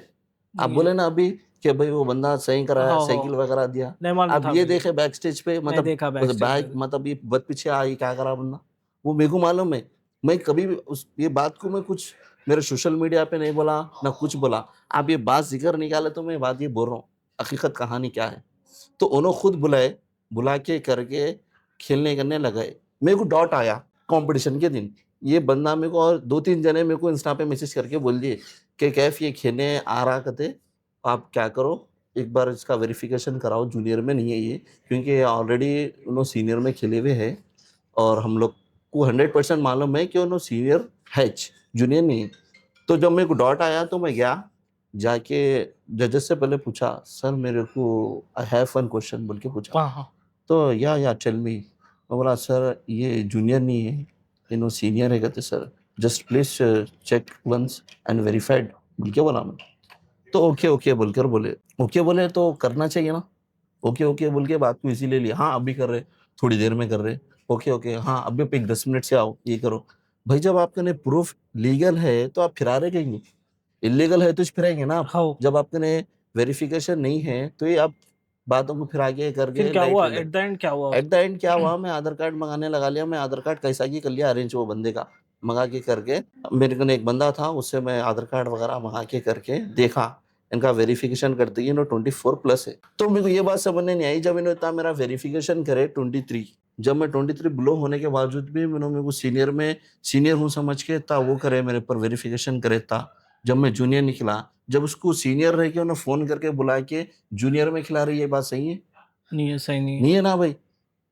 आप ये बोले ना अभी कि भाई वो बंदा सही करा है, हाँ साइकिल हाँ, वगैरह दिया। नहीं मालूम अब था ये मुझे। देखे बैक स्टेज पे, नहीं मतलब देखा बैक स्टेज बैक पे। मतलब ये बद पीछे आई क्या करा बंदा, वो मेरे को मालूम है। मैं कभी भी उस ये बात को मैं कुछ मेरे सोशल मीडिया पे नहीं बोला ना कुछ बोला। आप ये बात जिक्र निकाले तो मैं बात ये बोल रहा हूँ, हकीकत कहानी क्या है। तो उन्होंने खुद बुलाए, बुला के करके खेलने करने लगाए। मेरे को डाउट आया कंपटीशन के दिन, ये बंदा मेरे को और 2-3 जने मेरे को इंस्टा पे मैसेज करके बोल दिए कि कैफ ये खेलने आ रहा कहते, आप क्या करो एक बार इसका वेरिफिकेशन कराओ, जूनियर में नहीं है ये, क्योंकि ये ऑलरेडी उन्होंने सीनियर में खेले हुए हैं और हम लोग को 100% मालूम है कि उन्होंने सीनियर है, जूनियर नहीं है। तो जब मेरे को डाउट आया तो मैं गया, जाके जजेस से पहले पूछा, सर मेरे को आई हैव वन क्वेश्चन बोल के पूछा। हाँ हाँ। तो या टेल मी, मैं बोला सर ये जूनियर नहीं है, इन्हों सीनियर है, कहते sir just please check once and verified बोल के बोला मैं। तो ओके ओके बोलकर बोले, ओके बोले तो करना चाहिए ना, ओके ओके बोल के बात को इसी ले लिया, हाँ अभी कर रहे, थोड़ी देर में कर रहे, ओके ओके हाँ अभी पे 10 मिनट से आओ ये करो। भाई जब आपके ने प्रूफ लीगल है तो आप फिरा रहे कहीं, इलीगल है तो फिराएंगे ना आप। हाँ, जब आपके ने वेरिफिकेशन नहीं है तो ये आप बातों को फिरा के फिर करके क्या लाइट हुआ ले ले। एट द एंड, क्या हुआ एट द उसका? एंड क्या हुआ, मैं आधार कार्ड मंगाने लगा लिया, मैं आधार कार्ड कैसा की कर लिया अरेंज, वो बंदे का मंगा के करके, मेरे को एक बंदा था उससे मैं आधार कार्ड वगैरह मंगा के करके देखा, इनका वेरिफिकेशन करते ही 24+ है। तो मेरे को ये बात समझ नहीं आई, जब इन्होंने इतना मेरा वेरिफिकेशन करे 23, जब मैं 23 बिलो होने के बावजूद भी इन्होंने मेरे को सीनियर में सीनियर हूँ समझ के ता वो करे, मेरे पर वेरिफिकेशन करे था। जब मैं जूनियर निकला, जब उसको सीनियर रह के उन्होंने फोन करके बुला के जूनियर में खिला रही, ये बात सही है? नहीं है, सही नहीं है। नहीं है ना भाई।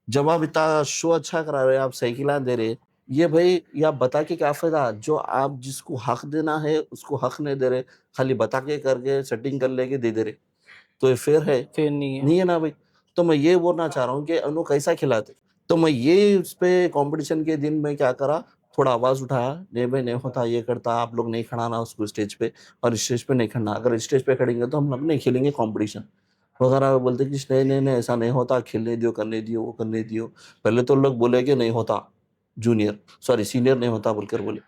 जब आप इतना शो अच्छा करा रहे, आप साइकिल दे रहे, ये भाई ये आप बता के क्या फायदा, जो आप जिसको हक देना है उसको हक नहीं दे रहे, खाली बता के करके सेटिंग कर लेके दे दे रहे, तो ये फेयर है? फिर नहीं है। नहीं है ना भाई। तो मैं ये बोलना चाह रहा हूँ कि उन्होंने कैसा खिलाते। तो मैं ये उस पे कंपटीशन के दिन में क्या करा, थोड़ा आवाज उठाया, नहीं भाई नहीं होता ये करता, आप लोग नहीं खड़ाना उसको स्टेज पे, और स्टेज पे नहीं खड़ना, अगर स्टेज पे खड़ेंगे तो हम लोग नहीं खेलेंगे कंपटीशन वगैरह। बोलते कि नहीं नहीं नहीं ऐसा नहीं होता, खेलने दियो, करने दियो, वो करने दियो। पहले तो लोग बोले कि नहीं होता, जूनियर सॉरी सीनियर नहीं होता बोलकर बोले।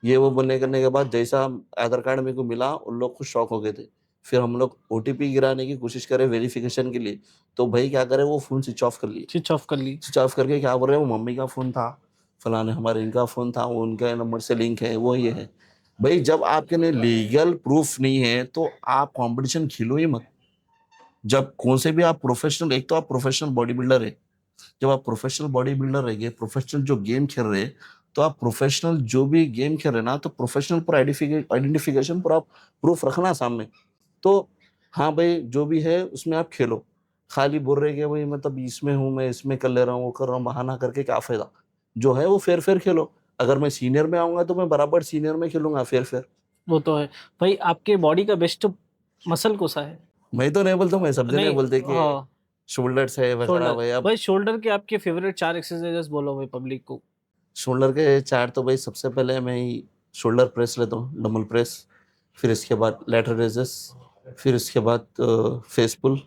ये वो बोलने करने के बाद जैसा आधार कार्ड मेरे को मिला उन लोग खुद शॉक हो गए थे। फिर हम लोग ओटीपी गिराने की कोशिश करें वेरिफिकेशन के लिए, तो भाई क्या करे वो फ़ोन स्विच ऑफ कर लिए। स्विच ऑफ कर ली। स्विच ऑफ करके क्या बोल रहे हैं, वो मम्मी का फ़ोन था, फलाने हमारे इनका फ़ोन था, वो उनके नंबर से लिंक है, वो ये है। भाई जब आपके लिए लीगल प्रूफ नहीं है, तो आप कॉम्पिटिशन खेलो ही मत। जब कौन से भी आप प्रोफेशनल, एक तो आप प्रोफेशनल बॉडी बिल्डर है, जब आप प्रोफेशनल बॉडी बिल्डर रहेंगे, प्रोफेशनल जो गेम खेल रहे हैं, तो आप प्रोफेशनल जो भी गेम खेल रहे हैं ना, तो प्रोफेशनल पूरा आइडेंटिफिकेशन पूरा प्रूफ रखना सामने। तो हाँ भाई, जो भी है उसमें आप खेलो। खाली बोल रहे कि भाई मतलब इसमें हूँ, मैं इसमें कर ले रहा हूँ, वो कर रहा हूँ, बहाना करके क्या फ़ायदा? जो है वो फेयर फेयर खेलो। अगर मैं सीनियर में आऊँगा तो मैं बराबर सीनियर में खेलूँगा फेयर फेयर। वो तो है। भाई आपके बॉडी का बेस्ट मसल कौन सा है? मैं तो नहीं बोलता हूँ, मैं सब जने नहीं, बोलते कि हाँ, शोल्डर्स है वगैरह शोल्डर। भाई। अब भाई शोल्डर के आपके फेवरेट 4 एक्सरसाइजेस बोलो भाई पब्लिक को। शोल्डर के 4 तो भाई सबसे पहले मैं शोल्डर प्रेस लेता हूँ, डंबल प्रेस, फिर इसके बाद लैटरल रेज़ेस, फिर इसके बाद फेस पुल,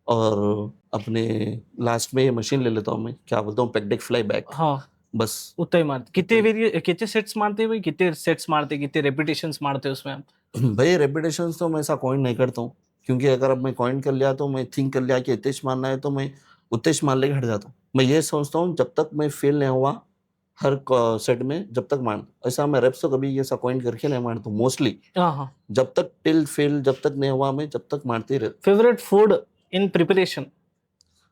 और अपने लास्ट में ये मशीन ले लेता हूँ मैं, क्या बोलता हूँ, पेक डेक फ्लाई बैक। हाँ, बस उतना ही मारते। कितने इतने कितने सेट्स मारते हैं भाई? कितने सेट्स मारते हैं? कितने रेपिटेशंस मारते हैं उसमें आप? भाई रेपिटेशंस तो मैं ऐसा कॉइन नहीं करता हूँ, क्योंकि अगर अब मैं कॉइन कर लिया तो मैं थिंक कर लिया कि इतेश मारना है, तो मैं उतेश मार लेके हट जाता हूँ। मैं ये सोचता हूँ जब तक मैं फेल नहीं हुआ हर सेट में, जब तक मार, ऐसा मैं रेप्स तो कभी ऐसा कॉइन करके नहीं मारता हूँ मोस्टली। हाँ, हाँ। जब तक टिल फेल जब तक नहीं हुआ, मैं जब तक मारते ही रहता। Favourite food in preparation?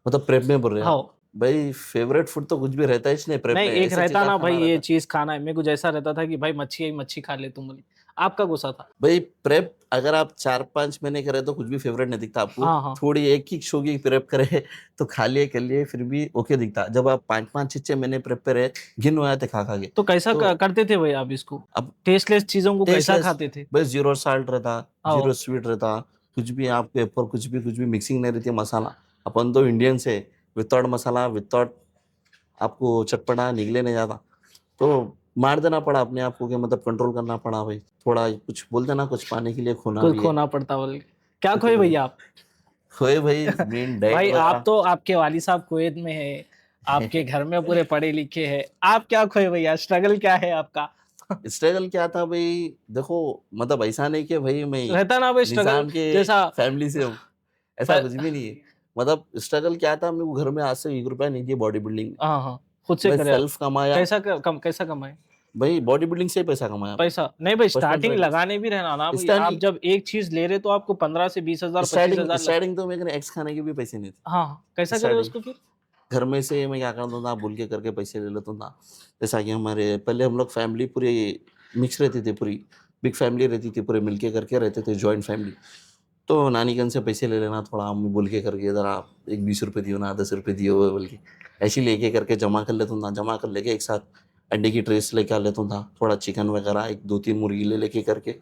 मतलब प्रेप में बोल रहे हैं आप? हाँ। भाई फेवरेट फूड तो कुछ भी रहता है इसलिए प्रेप नहीं, में, एक ऐसे रहता चीज़ा ना भाई खाना ये रहता है। चीज़ खाना है। मेरे को जैसा रहता था कि भाई मच्छी आई, मच्छी खा ले तुम बोले। आपका गुस्सा था? भाई प्रेप अगर आप 4-5 महीने करे तो कुछ भी फेवरेट नहीं दिखता आपको। हाँ, हाँ। थोड़ी एक ही शो की प्रेप करे तो खा लिए कर लिए फिर भी ओके दिखता। जब आप 5-5 6-6 महीने प्रेप पे रहे, घिन हो जाते खा खा के। तो कैसा तो करते थे भाई आप इसको? अब टेस्टलेस चीज़ों को कैसा टेस्टलेस, खाते थे? बस जीरो साल्ट रहता, आओ। जीरो स्वीट रहता, कुछ भी आप पेपर कुछ भी मिक्सिंग नहीं रहती मसाला। अपन तो इंडियन से विदाउट मसाला, विदाउट आपको चटपटा निकले नहीं जाता। तो मार देना पड़ा अपने आप को कि मतलब कंट्रोल करना पड़ा भाई। थोड़ा कुछ बोलते ना, कुछ पाने के लिए खोना कुछ भी है। खोना पड़ता बोल के। क्या तो खोए भाई भैया आप? खोए भाई मेन डाइट भाई आप वगैरह। तो, आपके वाली साहब कुवैत में है, आपके घर में पूरे पढ़े लिखे हैं। आप क्या खोए भैया? स्ट्रगल क्या है आपका? स्ट्रगल क्या था भाई, देखो मतलब ऐसा नहीं कि भाई मैं रहता ना भाई स्ट्रगल निज़ाम के जैसा। फैमिली से हूँ, ऐसा कुछ भी नहीं है। मतलब स्ट्रगल क्या था, मेरे को घर में आज से 1 रुपया नहीं दिए बॉडी बिल्डिंग में। हाँ, हाँ, खुद से मैं करे आप। सेल्फ कमाया, कैसा कमाए भाई बॉडी बिल्डिंग से ही पैसा कमाया मैंने। पैसा? नहीं भाई, बचपन स्टार्टिंग से लगाने भी रहना ना भाई। आप स्टार्टिंग जब एक चीज ले रहे तो आपको 15 से 20 हजार, पच्चीस स्टार्टिंग हजार लग। स्टार्टिंग तो मेरे एक्स खाने के भी पैसे नहीं थे। हाँ, हाँ, कैसा करे स्टार्टिंग उसको फिर? घर में से मैं क्या करता था, बोल के करके पैसे ले लेता था। जैसा कि हमारे पहले हम लोग फैमिली पूरी मिक्स रहती थी, पूरी बिग फैमिली रहती थी, पूरे मिलके करके रहते थे, जॉइंट फैमिली। तो नानी गन से पैसे ले लेना, थोड़ा अम्मी बोल के करके इधर आप एक 20 रुपये दियो ना, 10 रुपये दियो बोल के ऐसे ही लेके करके जमा कर लेता था। जमा कर लेके एक साथ अंडे की ट्रेस लेके आ लेता था, थोड़ा चिकन वगैरह एक 2-3 मुर्गी ले लेके करके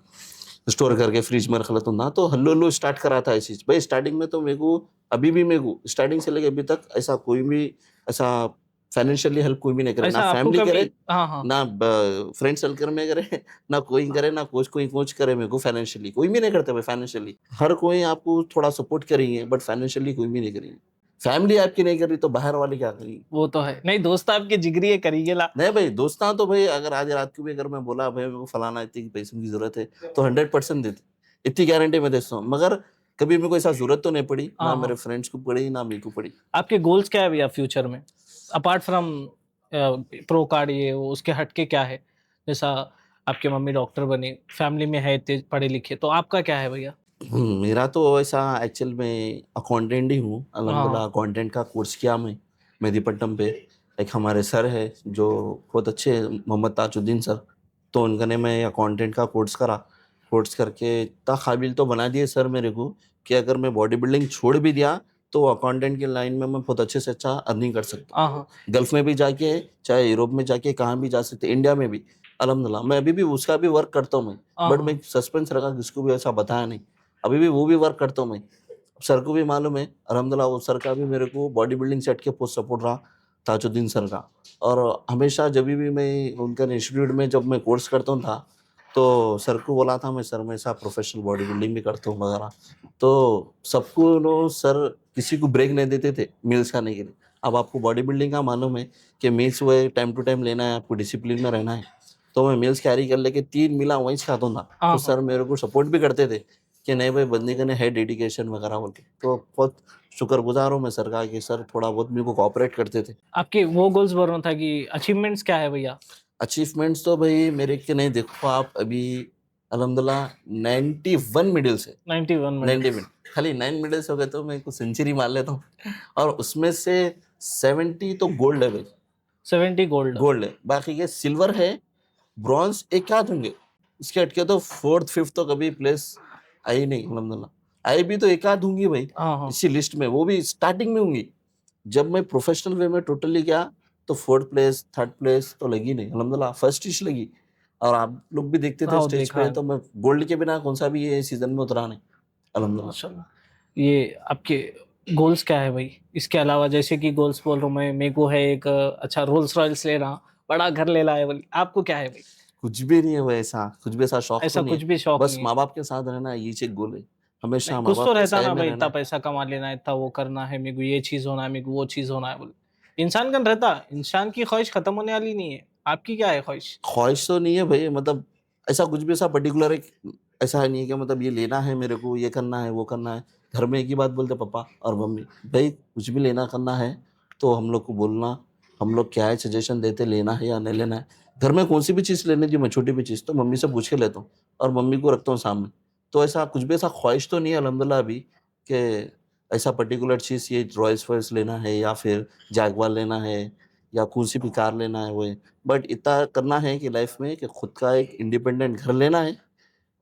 स्टोर करके फ्रिज में रख लेता था। तो हल्लो हल्लो स्टार्ट करा था ऐसी भाई। स्टार्टिंग में तो मेरे को, अभी भी मेरे को स्टार्टिंग से लेके अभी तक ऐसा कोई भी ऐसा फाइनेंशियली हेल्प कोई भी नहीं करे, ना ऐसा आपको फैमिली कभी? करे, हाँ, हाँ। ना फ्रेंड सर्कल में करे, ना कोई करे, ना कोई कोच करे मेरे को फाइनेंशियली। कोई भी नहीं करते भाई फाइनेंशियली। हर कोई आपको थोड़ा सपोर्ट करेंगे, बट फाइनेंशियली कोई भी नहीं करेंगे। फैमिली आपकी नहीं कर रही तो बाहर वाले क्या करेंगे? वो तो है। नहीं, दोस्त आपके जिगरी है, करी गेला। नहीं भाई, दोस्तां तो भाई अगर आज रात को भी अगर मैं बोला भाई मेरे को फलाना इतनी पैसों की जरूरत है, तो 100% देते, इतनी गारंटी मैं देता हूँ। मगर कभी मेरे को ऐसा जरूरत तो नहीं पड़ी, ना हाँ, मेरे हाँ। फ्रेंड्स को पड़ी, ना मेरे को पड़ी। आपके गोल्स क्या है भैया फ्यूचर में? अपार्ट फ्रॉम प्रो कार्ड ये वो, उसके हटके क्या है? जैसा आपके मम्मी डॉक्टर बनी, फैमिली में है इतने पढ़े लिखे, तो आपका क्या है भैया? मेरा तो ऐसा एक्चुअल में अकाउंटेंट ही हूँ, अल्हम्दुलिल्लाह। हाँ, अकाउंटेंट का कोर्स किया मैं मेहदीपट्टनम पे। एक हमारे सर है जो बहुत अच्छे हैं, मोहम्मद ताजुद्दीन सर। तो उनका ने मैं अकाउंटेंट का कोर्स करा। कोर्स करके इतना काबिल तो बना दिए सर मेरे को कि अगर मैं बॉडी बिल्डिंग छोड़ भी दिया तो अकाउंटेंट की लाइन में मैं बहुत अच्छे से अच्छा अर्निंग कर सकता हाँ, हाँ, हूँ। गल्फ में भी जाके, चाहे यूरोप में जाके, कहाँ भी जा सकते, इंडिया में भी अल्हम्दुलिल्लाह। मैं अभी भी उसका भी वर्क करता हूँ मैं, हाँ, बट हाँ। मैं सस्पेंस रखा, किसको भी ऐसा बताया नहीं। अभी भी वो भी वर्क करता हूँ मैं। सर को भी मालूम है अल्हम्दुलिल्लाह, वो सर का भी मेरे को बॉडी बिल्डिंग से हट के बहुत सपोर्ट रहा, ताजुद्दीन सर का। और हमेशा जब भी मैं उनका इंस्टीट्यूट में जब मैं कोर्स करता था, तो सर को बोला था मैं, सर मैं ऐसा प्रोफेशनल बॉडी बिल्डिंग भी करता हूँ वगैरह। तो सबको नो सर किसी को ब्रेक नहीं देते थे मील्स खाने के लिए। अब आपको बॉडी बिल्डिंग का मालूम है कि मील्स वो टाइम टू टाइम लेना है, आपको डिसिप्लिन में रहना है। तो मैं मील्स कैरी कर लेके 3 मीला वहीं से खाता था। हाँ, तो हाँ। सर मेरे को सपोर्ट भी करते थे कि नहीं भाई बंदे का है डेडिकेशन वगैरह बोल के। तो बहुत शुक्रगुजार हूँ मैं सर का कि सर थोड़ा बहुत मेरे को कोऑपरेट करते थे। आपके वो गोल्स बोल था कि अचीवमेंट्स क्या है भैया? अचीवमेंट्स तो भाई मेरे के नहीं, देखो आप अभी अल्हम्दुलिल्लाह 91 मेडल्स है। 91 90 मेडल्स। मिनट खाली 9 मेडल्स हो गए तो मैं को सेंचुरी मार लेता हूँ। और उसमें से 70 तो गोल्ड है भाई, 70 गोल्ड। गोल्ड है। बाकी के सिल्वर है, ब्रॉन्ज एक आध होंगे, इसके हटके तो फोर्थ फिफ्थ तो कभी प्लेस आई नहीं अल्हम्दुलिल्लाह। आई भी तो एक आध होंगी भाई हाँ, हाँ। इसी लिस्ट में, वो भी स्टार्टिंग में होंगी। जब मैं प्रोफेशनल वे में टोटली गया तो फोर्थ प्लेस थर्ड प्लेस तो लगी नहीं अल्हम्दुलिल्लाह, फर्स्ट इश लगी। और आप लोग भी देखते थे हाँ, स्टेज देखा पे, है। तो मैं गोल्ड के बिना कौन सा भी ये सीजन में उतरा नहीं अल्हम्दुलिल्लाह। माशाल्लाह। ये आपके गोल्स क्या है भाई? इसके अलावा जैसे कि गोल्स बोल रहा हूँ मैं, मेरे को है एक अच्छा रोल्स रॉयल्स लेना, बड़ा घर लेना है बोली। आपको क्या है भाई? कुछ भी नहीं है वैसा, कुछ भी ऐसा शौक तो ऐसा नहीं है। कुछ भी शौक बस नहीं है? माँ बाप के साथ रहना ये एक गोल है, नहीं, हमेशा माँ कुछ तो बाप के रहता साय ना में भाई, रहना इतना है। पैसा कमा लेना है, इतना वो करना है, मेरे को ये चीज़ होना है, मेरे को वो चीज़ होना है बोले। इंसान का रहता, इंसान की ख्वाहिश खत्म होने वाली नहीं है। आपकी क्या है ख्वाहिश? ख्वाहिश तो नहीं है भाई, मतलब ऐसा कुछ भी ऐसा पर्टिकुलर एक ऐसा है नहीं है कि मतलब ये लेना है मेरे को, ये करना है, वो करना है। घर में एक ही बात बोलते पापा और मम्मी, भाई कुछ भी लेना करना है तो हम लोग को बोलना, हम लोग क्या है सजेशन देते, लेना है या नहीं लेना है। घर में कौन सी भी चीज़ लेने की, मैं छोटी भी चीज़ तो मम्मी से पूछ के लेता हूँ और मम्मी को रखता हूँ सामने। तो ऐसा कुछ भी ऐसा ख्वाहिश तो नहीं है अल्हम्दुलिल्लाह अभी कि ऐसा पर्टिकुलर चीज़ ये रॉयल्स वॉयल्स लेना है या फिर जैगवार लेना है या कौन सी भी कार लेना है वो है। बट इतना करना है कि लाइफ में कि खुद का एक इंडिपेंडेंट घर लेना है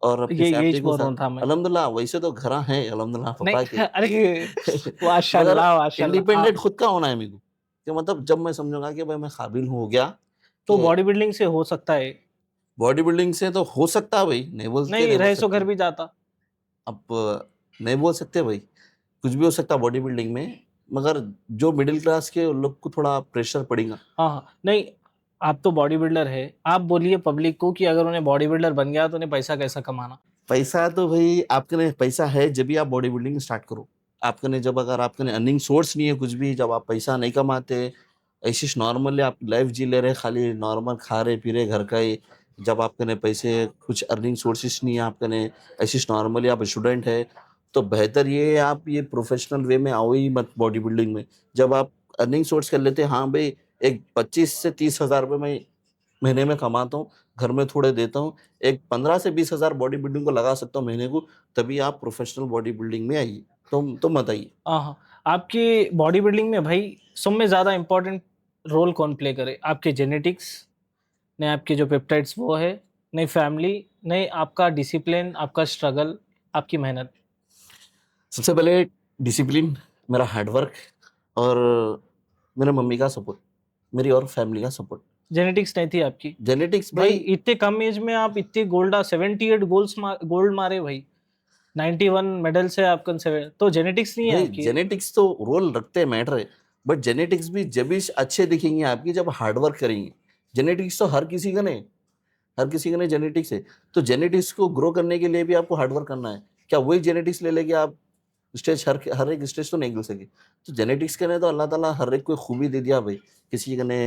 और अपनी ये यही फैमिली को बोल साथ। रहा था मैं। अल्हम्दुलिल्लाह वैसे तो घर हैं अल्हम्दुलिल्लाह नहीं, पापा के। अरे मगर माशाल्लाह, माशाल्लाह। इंडिपेंडेंट खुद का होना है मेरे को, कि मतलब जब मैं समझूंगा कि भाई मैं काबिल हो गया तो कि बॉडी बिल्डिंग से हो सकता है? बॉडी बिल्डिंग से तो हो सकता है भाई, नहीं बोल के नहीं, नहीं बोल रईसो सकते। घर भी जाता। अब नहीं बोल सकते भाई, कुछ भी हो सकता बॉडी बिल्डिंग में, मगर जो मिडिल क्लास के उन लोग को थोड़ा प्रेशर पड़ेगा। हाँ, हाँ। नहीं, आप तो बॉडी बिल्डर है। आप बोलिए पब्लिक को कि अगर उन्हें बॉडी बिल्डर बन गया तो उन्हें पैसा कैसा कमाना? पैसा तो भाई आपके ने पैसा है जब भी आप बॉडी बिल्डिंग स्टार्ट करो। आपके ने जब अगर आपके ने अर्निंग सोर्स नहीं है कुछ भी, जब आप पैसा नहीं कमाते, ऐसे नॉर्मली आप लाइफ जी ले रहे खाली नॉर्मल खा रहे पी रहे घर का ही, जब आपके ने पैसे कुछ अर्निंग सोर्सेस नहीं है आपके ने, ऐसे नॉर्मली आप स्टूडेंट है, तो बेहतर ये है आप ये प्रोफेशनल वे में आओ ही मत बॉडी बिल्डिंग में। जब आप अर्निंग सोर्स कर लेते हैं, हाँ भाई एक 25 से 30 हज़ार रुपये मैं महीने में कमाता हूँ, घर में थोड़े देता हूँ, एक 15 से 20 हज़ार बॉडी बिल्डिंग को लगा सकता हूँ महीने को, तभी आप प्रोफेशनल बॉडी बिल्डिंग में आइए। तो मत आइए। हाँ, हाँ। आपकी बॉडी बिल्डिंग में भाई सब में ज़्यादा इम्पोर्टेंट रोल कौन प्ले करे? आपके जेनेटिक्स, नहीं आपके जो पेप्टाइड्स वो है, नहीं फैमिली, नहीं आपका डिसिप्लिन, आपका स्ट्रगल, आपकी मेहनत? सबसे पहले डिसिप्लिन, मेरा हार्डवर्क और मेरे मम्मी का सपोर्ट, मेरी और फैमिली का सपोर्ट। जेनेटिक्स नहीं थी आपकी? जेनेटिक्स भाई भाई, इतने कम एज में आप इतने 78 गोल्ड मारे भाई। 91 मेडल्स है आपके सेवन, तो जेनेटिक्स नहीं है भाई आपकी? जेनेटिक्स तो रोल रखते हैं, मैटर है। बट जेनेटिक्स भी जब भी अच्छे दिखेंगे आपकी जब हार्डवर्क करेंगे। जेनेटिक्स तो हर किसी का नहीं, हर किसी का नहीं जेनेटिक्स है। तो जेनेटिक्स को ग्रो करने के लिए भी आपको हार्डवर्क करना है। क्या वही जेनेटिक्स ले लेके आप स्टेज हर हर एक स्टेज तो नहीं मिल सके। तो जेनेटिक्स के ने तो अल्लाह ताला हर एक को खूबी दे दिया भाई। किसी के ने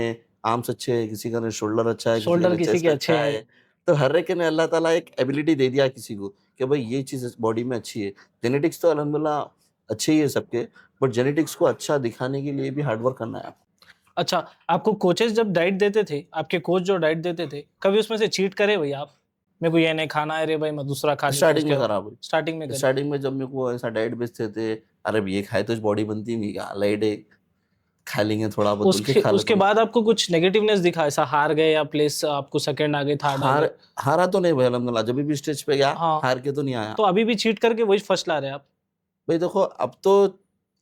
आर्म्स अच्छे है, किसी का ने शोल्डर अच्छा है, किसी का शोल्डर ने किसी चेस्ट के अच्छे अच्छा हैं। है। तो हर एक ने अल्लाह ताला एक एबिलिटी दे दिया किसी को कि भाई ये चीज़ बॉडी में अच्छी है। जेनेटिक्स तो अल्हम्दुलिल्लाह अच्छे ही है सबके, बट जेनेटिक्स को अच्छा दिखाने के लिए भी हार्डवर्क करना है आपको। अच्छा, आपको कोचेस जब डाइट देते थे, आपके कोच जो डाइट देते थे, कभी उसमें से चीट करे भई आप? मेरे को ये नहीं खाना है रे भाई, मैं दूसरा खा लेता हूँ स्टार्टिंग उसके में बाद। करा भाई, स्टार्टिंग में करे? स्टार्टिंग में जब मेरे को ऐसा डाइट बेचते थे, अरे ये खाए तो बॉडी बनती नहीं, क्या लाइट है, खा लेंगे थोड़ा बहुत बोल के उसके खा लेता उसके हूँ। बाद आपको कुछ नेगेटिवनेस दिखा, ऐसा हार गए या प्लेस आपको सेकंड आ गए, थर्ड आ हार गए? हारा तो नहीं भाई अल्हम्दुलिल्लाह, जब भी स्टेज पे गया हाँ, हार के तो नहीं आया। तो अभी भी चीट करके वही फर्स्ट ला रहे हैं आप? भाई देखो अब तो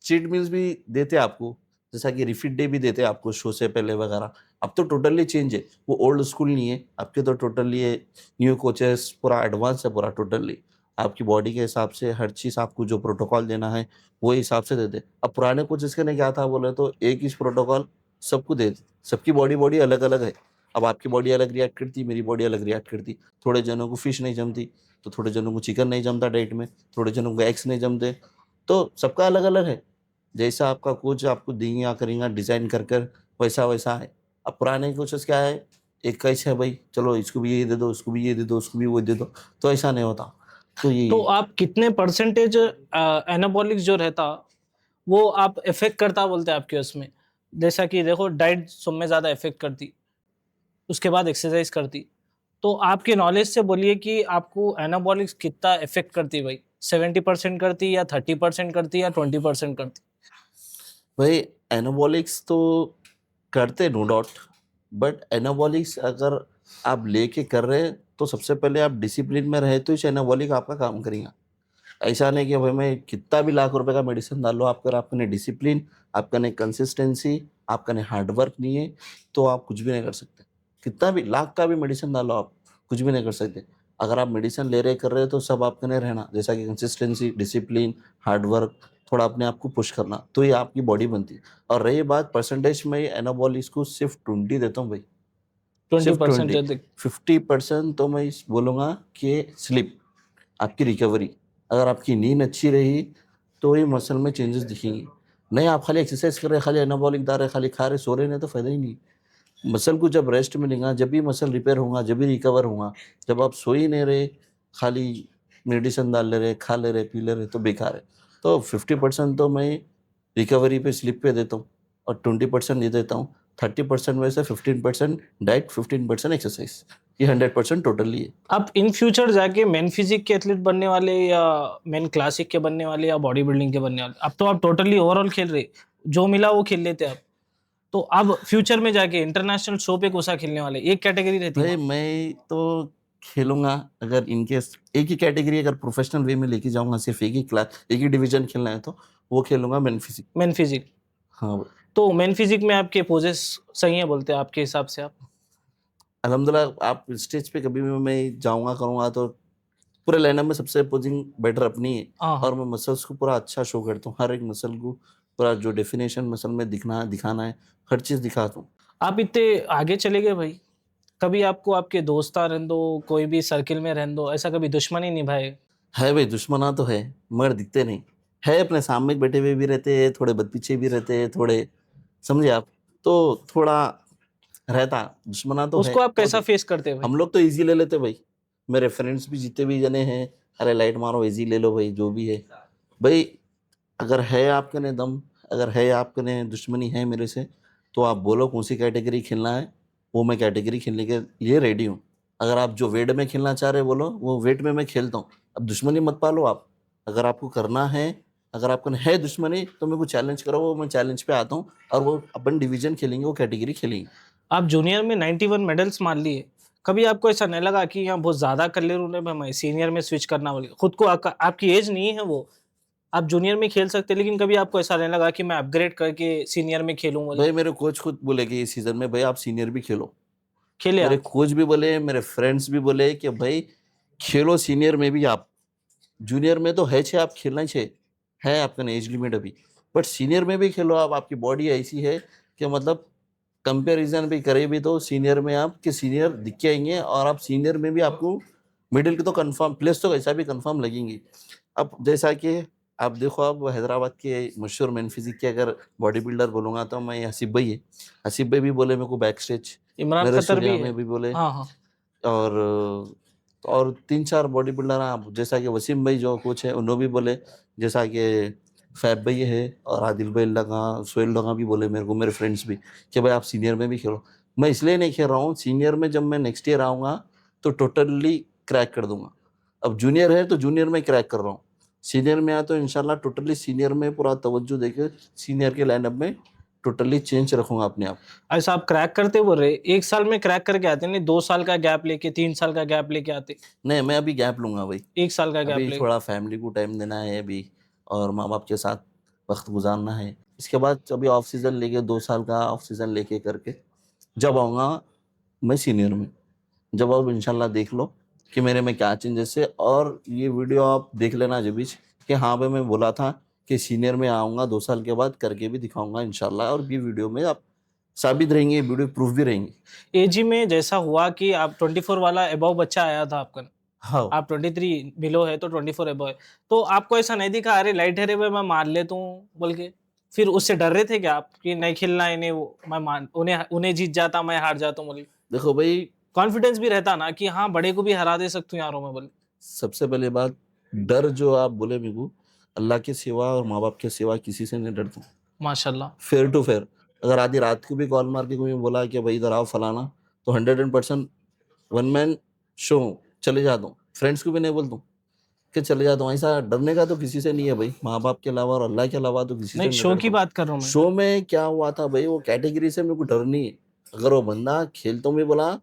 चीट मील्स भी देते हैं आपको, जैसा कि रिफीट डे भी देते हैं आपको शो से पहले वगैरह। अब तो टोटली चेंज है, वो ओल्ड स्कूल नहीं है आपके, तो टोटली ये न्यू कोचेस पूरा एडवांस है पूरा टोटली। आपकी बॉडी के हिसाब से हर चीज़ आपको जो प्रोटोकॉल देना है वो हिसाब से देते। अब पुराने कोचेस के ने क्या था बोले तो एक ही प्रोटोकॉल सबको दे, सबकी बॉडी बॉडी अलग अलग है। अब आपकी बॉडी अलग रिएक्ट करती, मेरी बॉडी अलग रिएक्ट करती। थोड़े जनों को फिश नहीं जमती, तो थोड़े जनों को चिकन नहीं जमता डाइट में, थोड़े जनों को एग्स नहीं जमते। तो सबका अलग अलग है, जैसा आपका कोच आपको देंगे करेंगे डिज़ाइन कर कर वैसा वैसा है। अब पुराने कोचेस क्या है, एक कैच है भाई, चलो इसको भी ये दे दो, उसको भी ये दे दो, उसको भी वो दे दो, तो ऐसा नहीं होता। तो ये तो आप कितने परसेंटेज एनाबॉलिक्स जो रहता वो आप इफेक्ट करता बोलते हैं आपके उसमें? जैसा कि देखो डाइट सब में ज़्यादा इफेक्ट करती, उसके बाद एक्सरसाइज करती। तो आपके नॉलेज से बोलिए कि आपको एनाबॉलिक्स कितना इफेक्ट करती भाई? 70% करती या 30% करती या 20% करती? भाई एनाबॉलिक्स तो करते नो डाउट, बट एनाबॉलिक्स अगर आप लेके कर रहे हैं तो सबसे पहले आप डिसिप्लिन में रहे तो इस एनाबॉलिक आपका काम करेगा। ऐसा नहीं कि भाई मैं कितना भी लाख रुपए का मेडिसिन डालो, आपका आपका नहीं डिसिप्लिन, आपका नहीं कंसिस्टेंसी, आपका नहीं हार्डवर्क नहीं है, तो आप कुछ भी नहीं कर सकते। कितना भी लाख का भी मेडिसिन डालो आप, कुछ भी नहीं कर सकते। अगर आप मेडिसिन ले रहे कर रहे हो तो सब आपका नहीं रहना, जैसा कि कंसिस्टेंसी, डिसिप्लिन, हार्डवर्क, थोड़ा अपने आप को पुश करना, तो ये आपकी बॉडी बनती है। और रही बात परसेंटेज में, एनाबॉलिक्स को सिर्फ 20 देता हूँ भाई, सिर्फ 20% 20। देते। 50% तो मैं बोलूँगा कि स्लिप, आपकी रिकवरी। अगर आपकी नींद अच्छी रही तो ये मसल में चेंजेस दिखेंगे। नहीं आप खाली एक्सरसाइज कर रहे, खाली एनाबॉलिक डाल रहे, खाली खा रहे, सो रहे, नहीं तो फायदा ही नहीं। मसल को जब रेस्ट मिलेगा, जब भी मसल रिपेयर होगा, जब भी रिकवर होगा। जब आप सो ही नहीं रहे, खाली मेडिसिन डाल ले रहे, खा ले रहे, पी ले रहे, तो बेकार है। तो 50% तो मैं रिकवरी पे, स्लिप पे देता हूँ, और 20% ये देता हूँ। 30% में से 15% डाइट, 15% एक्सरसाइज, ये 100% टोटली है। आप इन फ्यूचर जाके मेन फिजिक के एथलीट बनने वाले या मेन क्लासिक के बनने वाले या बॉडी बिल्डिंग के बनने वाले? अब तो आप टोटली ओवरऑल खेल रहे, जो मिला वो खेल लेते आप। तो अब फ्यूचर में जाके इंटरनेशनल शो पे कौन-सा खेलने वाले? एक कैटेगरी रहती है भाई वहाँ। मैं तो खेलूंगा, अगर इनकेस एक ही कैटेगरी अगर प्रोफेशनल वे में लेके जाऊंगा, सिर्फ एक ही क्लास, एक ही डिवीजन खेलना है, तो वो खेलूंगा मेन फिजिक। Main physique. हाँ। तो मेन फिजिक में आपके पोजेस सही हैं बोलते हैं आपके हिसाब से आप? अल्हम्दुलिल्लाह, आप स्टेज पे कभी भी मैं जाऊंगा करूंगा तो पूरे लाइनअप में सबसे पोजिंग बेटर अपनी है। हाँ, और हाँ। मैं मसल्स को पूरा अच्छा शो करता हूँ, हर एक मसल को पूरा जो डेफिनेशन मसल में दिखना दिखाना है, हर चीज़ दिखाता हूँ। आप इतने आगे चले गए भाई, कभी आपको आपके दोस्ता रहने दो, कोई भी सर्किल में रहने दो, ऐसा कभी दुश्मनी निभाए? है भाई, दुश्मना तो है, मगर दिखते नहीं। है अपने सामने बैठे हुए भी रहते हैं, थोड़े पीछे भी रहते हैं, थोड़े, समझे आप? तो थोड़ा रहता, दुश्मना तो है, उसको आप बहुत कैसा है। फेस करते हैं भाई? हम लोग तो इजी ले लेते भाई, मेरे फ्रेंड्स भी जितने भी जने हैं, अरे लाइट मारो, इजी ले लो भाई, जो भी है भाई। अगर है आपके ने दम, अगर है आपके ने दुश्मनी है मेरे से, तो आप बोलो कौन सी कैटेगरी खेलना है, वो मैं कैटेगरी खेलने के लिए रेडी हूँ। अगर आप जो वेट में खेलना चाह रहे बोलो, वो वेट में मैं खेलता हूँ। अब दुश्मनी मत पालो आप, अगर आपको करना है, अगर आपको है दुश्मनी, तो मेरे को चैलेंज करो, वो मैं चैलेंज पे आता हूँ, और वो अपन डिवीजन खेलेंगे, वो कैटेगरी खेलेंगे। आप जूनियर में 91 मेडल्स मार लिए, कभी आपको ऐसा नहीं लगा कि यहाँ बहुत ज़्यादा कर ले रहे मैं सीनियर में स्विच करना बोले? खुद को आपकी एज नहीं है वो, आप जूनियर में खेल सकते हैं, लेकिन कभी आपको ऐसा नहीं लगा कि मैं अपग्रेड करके सीनियर में खेलूँ बोल भाई के? मेरे कोच खुद बोले कि इस सीजन में भाई आप सीनियर भी खेलो। खेले मेरे आप? कोच भी बोले, मेरे फ्रेंड्स भी बोले कि भाई खेलो सीनियर में भी आप। जूनियर में तो है छे, आप खेलना ही छे, है आपका एज लिमिट अभी, बट सीनियर में भी खेलो आप। आपकी बॉडी ऐसी है कि मतलब कंपैरिजन भी करे भी तो सीनियर में आप कि सीनियर दिख के आएंगे, और आप सीनियर में भी आपको मिडिल की तो कंफर्म प्लेस तो ऐसा भी कंफर्म लगेंगी। अब जैसा कि आप देखो, अब हैदराबाद के मशहूर मैन फिजिक के अगर बॉडी बिल्डर बोलूँगा तो मैं हसीब भाई है। हसीब भाई भी बोले मेरे को बैक स्टेज, इमरान नरेश खतर भी सूर्या है। में भी बोले, हाँ, हाँ। और 3-4 बॉडी बिल्डर हैं आप, जैसा कि वसीम भाई जो कोच है उन्होंने भी बोले, जैसा कि फैब भाई है, और आदिल भाई लगा, सोहेल लगा भी बोले मेरे को, मेरे फ्रेंड्स भी, कि भाई आप सीनियर में भी खेलो। मैं इसलिए नहीं खेल रहा हूँ, सीनियर में जब मैं नेक्स्ट ईयर आऊँगा तो टोटली क्रैक कर दूंगा। अब जूनियर है तो जूनियर में क्रैक कर रहा हूँ, सीनियर में आया तो इंशाल्लाह टोटली सीनियर में पूरा तवज्जो देके सीनियर के लाइनअप में टोटली चेंज रखूंगा अपने आप। ऐसा आप क्रैक करते बोल रहे, 1 साल में क्रैक करके आते नहीं, 2 साल का गैप लेके, 3 साल का गैप लेके आते, नहीं, मैं अभी गैप लूंगा भाई, 1 साल का गैप अभी ले। थोड़ा फैमिली को टाइम देना है अभी, और माँ बाप के साथ वक्त गुजारना है। इसके बाद अभी ऑफ सीज़न लेके 2 साल का ऑफ सीज़न लेके करके जब आऊँगा मैं सीनियर में, जब आप इंशाल्लाह देख लो कि मेरे में क्या चेंजेस है। और ये वीडियो आप देख लेना जब भी, कि हाँ भाई मैं बोला था कि सीनियर में आऊँगा 2 साल के बाद, करके भी दिखाऊंगा इंशाल्लाह, और ये वीडियो में आप साबित रहेंगे, ये वीडियो प्रूफ भी रहेंगे। एजी में जैसा हुआ कि आप 24 वाला अबव बच्चा आया था आपका, हाँ। आप 23 बिलो है तो 24 अबव है, तो आपको ऐसा नहीं दिखा अरे लाइट है रे भाई मैं मार लेता हूँ बोल के? फिर उससे डर रहे थे क्या आप कि नहीं खेलना है इन्हें, वो मैं मान उन्हें उन्हें जीत जाता मैं हार जाता हूँ बोल के? देखो भाई, कॉन्फिडेंस भी रहता ना कि हाँ बड़े को भी हरा दे सकता हूँ यारों में बोल के। सबसे पहले बात, डर जो आप बोले मेरे को, अल्लाह के सिवा और माँ बाप के सिवा किसी से नहीं डरता हूँ। माशाल्लाह। फेयर टू फेयर, अगर आधी रात को भी कॉल मार के कोई बोला कि भाई इधर आओ फलाना, तो 100% वन मैन शो चले जाता हूँ। फ्रेंड्स को भी नहीं बोलता हूँ कि चले जाता हूँ। ऐसा डरने का तो किसी से नहीं है भाई, माँ बाप के अलावा और अल्लाह के अलावा तो किसी से नहीं, नहीं शो डरता की हूँ। बात कर रहा हूँ मैं। शो में क्या हुआ था भाई, वो कैटेगरी से मेरे को डर नहीं है। अगर वो बंदा खेलता हूँ, मैं बोला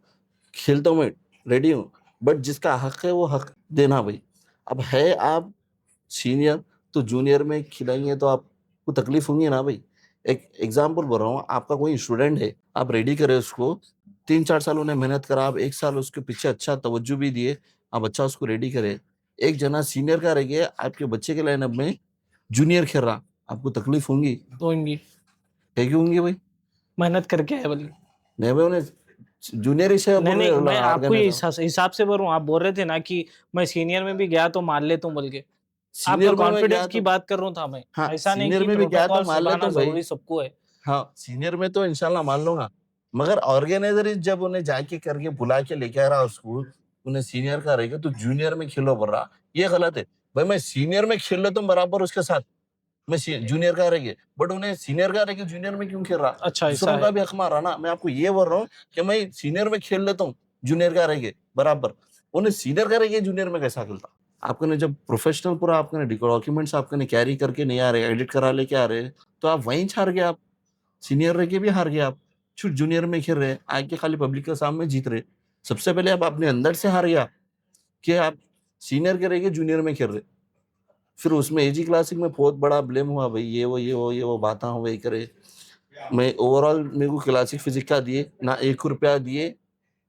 खेलता हूँ, मैं रेडी हूँ, बट जिसका हक है वो हक देना भाई। अब है आप सीनियर, तो जूनियर में खिलाएंगे तो आपको तकलीफ होंगी ना भाई। एक एग्जाम्पल बोल रहा हूँ, आपका कोई स्टूडेंट है, आप रेडी करें उसको, 3-4 साल उन्हें मेहनत करा, आप 1 साल उसके पीछे अच्छा तवज्जो भी दिए, आप अच्छा उसको रेडी करें। एक जना सीनियर का रह गया आपके बच्चे के लाइनअप में, जूनियर खेल रहा, आपको तकलीफ होंगी? होंगी। है कि होंगी भाई? मेहनत करके है बोलिए। नहीं भाई, उन्हें जूनियर ही से नहीं नहीं, मैं हार आपको गए ये तो हिसाब से बोल रहा हूँ। आप बोल रहे थे ना कि मैं सीनियर में भी गया तो मार लेता हूँ बोल के। आपका सीनियर में मैं कॉन्फिडेंस गया की तो, बात कर रहा था मैं। हाँ ऐसा नहीं सीनियर कि में भी गया तो प्रोटोकॉल्स मान लेता निभाना हूँ भाई। जरूरी सबको है। हाँ सीनियर में तो इंशाल्लाह मान लूंगा, मगर ऑर्गेनाइजर जब उन्हें जाके करके बुला के लेके आ रहा उसको, उन्हें सीनियर का रहेगा तो जूनियर में खेलो बोल रहा, ये गलत है भाई। मैं सीनियर में खेल लेता हूँ बराबर उसके साथ, मैं जूनियर का रहेगी, बट उन्हें सीनियर का रहेगी जूनियर में क्यों खेल रहा? अच्छा, ऐसा दूसरों का है। भी हक मार रहा ना। मैं आपको ये बोल रहा हूँ कि मैं सीनियर में खेल लेता हूँ, जूनियर का रहेगी बराबर, उन्हें सीनियर का रहेगी जूनियर में कैसा खेलता? आपको ने जब प्रोफेशनल पूरा आपने डॉक्यूमेंट्स आपने कैरी करके नहीं आ रहे, एडिट करा लेके आ रहे, तो आप वहीं हार गए। आप सीनियर रह के भी हार गए, आप छुट जूनियर में खेल रहे, आके खाली पब्लिक के सामने जीत रहे। सबसे पहले आप अपने अंदर से हार गया कि आप सीनियर के रह के जूनियर में खेल रहे। फिर उसमें एजी क्लासिक में बहुत बड़ा ब्लेम हुआ भाई, ये वो बात हुए करे। मैं ओवरऑल मेरे को क्लासिक फिजिक्स का दिए ना, 1 रुपया दिए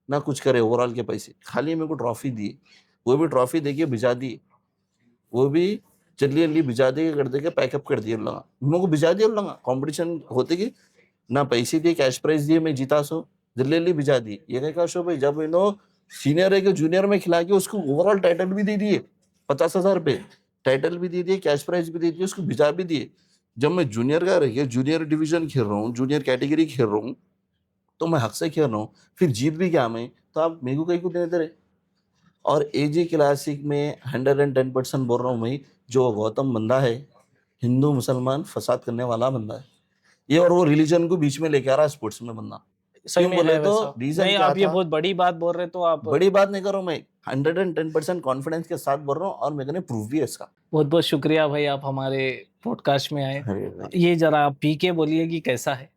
ना कुछ करे ओवरऑल के पैसे, खाली मेरे को ट्रॉफी दिए, वो भी ट्रॉफी देके भिजा दी, वो भी जल्दी जल्दी भिजा दे कर दे के पैकअप कर दिया लगा, मेरे को भिजा दिया लगा। कंपटीशन होते कि ना पैसे दिए, कैश प्राइज दिए, मैं जीता सो जल्दी जल्दी भिजा दी। ये क्या शो भाई, जब इन्हों सीनियर है कि जूनियर में खिला के उसको ओवरऑल टाइटल भी दे दिए, 50,000 रुपये टाइटल भी दे दिए, कैश प्राइज भी दे दिए, उसको भिजा भी दिए। जब मैं जूनियर का रह जूनियर डिवीजन खेल रहा हूँ, जूनियर कैटेगरी खेल रहा हूँ, तो मैं हक से खेल रहा हूँ, फिर जीत भी गया मैं, तो आप मेरे को कहीं को देने दे रहे। और एजी क्लासिक में 110% बोल रहा हूँ मैं, जो गौतम बंदा है, हिंदू मुसलमान फसाद करने वाला बंदा है ये, और वो रिलीजन को बीच में लेके आ रहा है स्पोर्ट्स में बंदा। सही क्यों में बोले है तो वैसा। रीजन नहीं, क्या आप ये था, बहुत बड़ी बात बोल रहे, तो आप बड़ी बात नहीं कर रहा हूँ मैं, 110% कॉन्फिडेंस के साथ बोल रहा हूँ, और मैंने प्रूफ भी है इसका। बहुत बहुत शुक्रिया भाई, आप हमारे पॉडकास्ट में आए। अरे भाई, ये जरा आप पी के बोलिए कि कैसा है।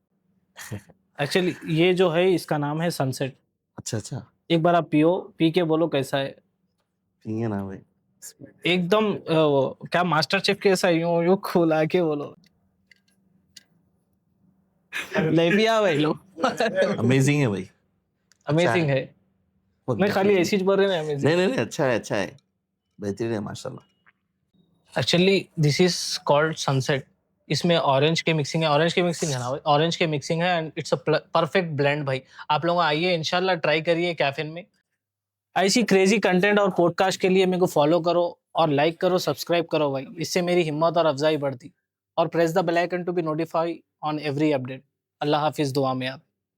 एक्चुअली ये जो है इसका नाम है सनसेट। अच्छा अच्छा, एक बार आप पियो, पी के बोलो कैसा है। पिए ना भाई, एकदम क्या मास्टर शेफ कैसा, यूं यूं खुला के बोलो। ले पिया भाई लो। अमेजिंग है भाई, अच्छा अमेजिंग है। बहुत मैं खाली बेहतरीन ऐसी है। चीज बोल रहे ना, अमेजिंग। नहीं नहीं नहीं, अच्छा है अच्छा है, बेहतरीन है माशाल्लाह। Actually this is called sunset. इसमें ऑरेंज के मिक्सिंग है, ऑरेंज के मिक्सिंग है ना भाई, ऑरेंज के मिक्सिंग है and it's a perfect blend भाई। आप लोग आइए, इंशाल्लाह ट्राई करिए कैफिन में। ऐसी क्रेजी कंटेंट और पॉडकास्ट के लिए मेरे को फॉलो करो और लाइक करो, सब्सक्राइब करो भाई, इससे मेरी हिम्मत और अफजाई बढ़ती। और press the bell icon to be notify on every update. Allah हाफिज, दुआ में याद।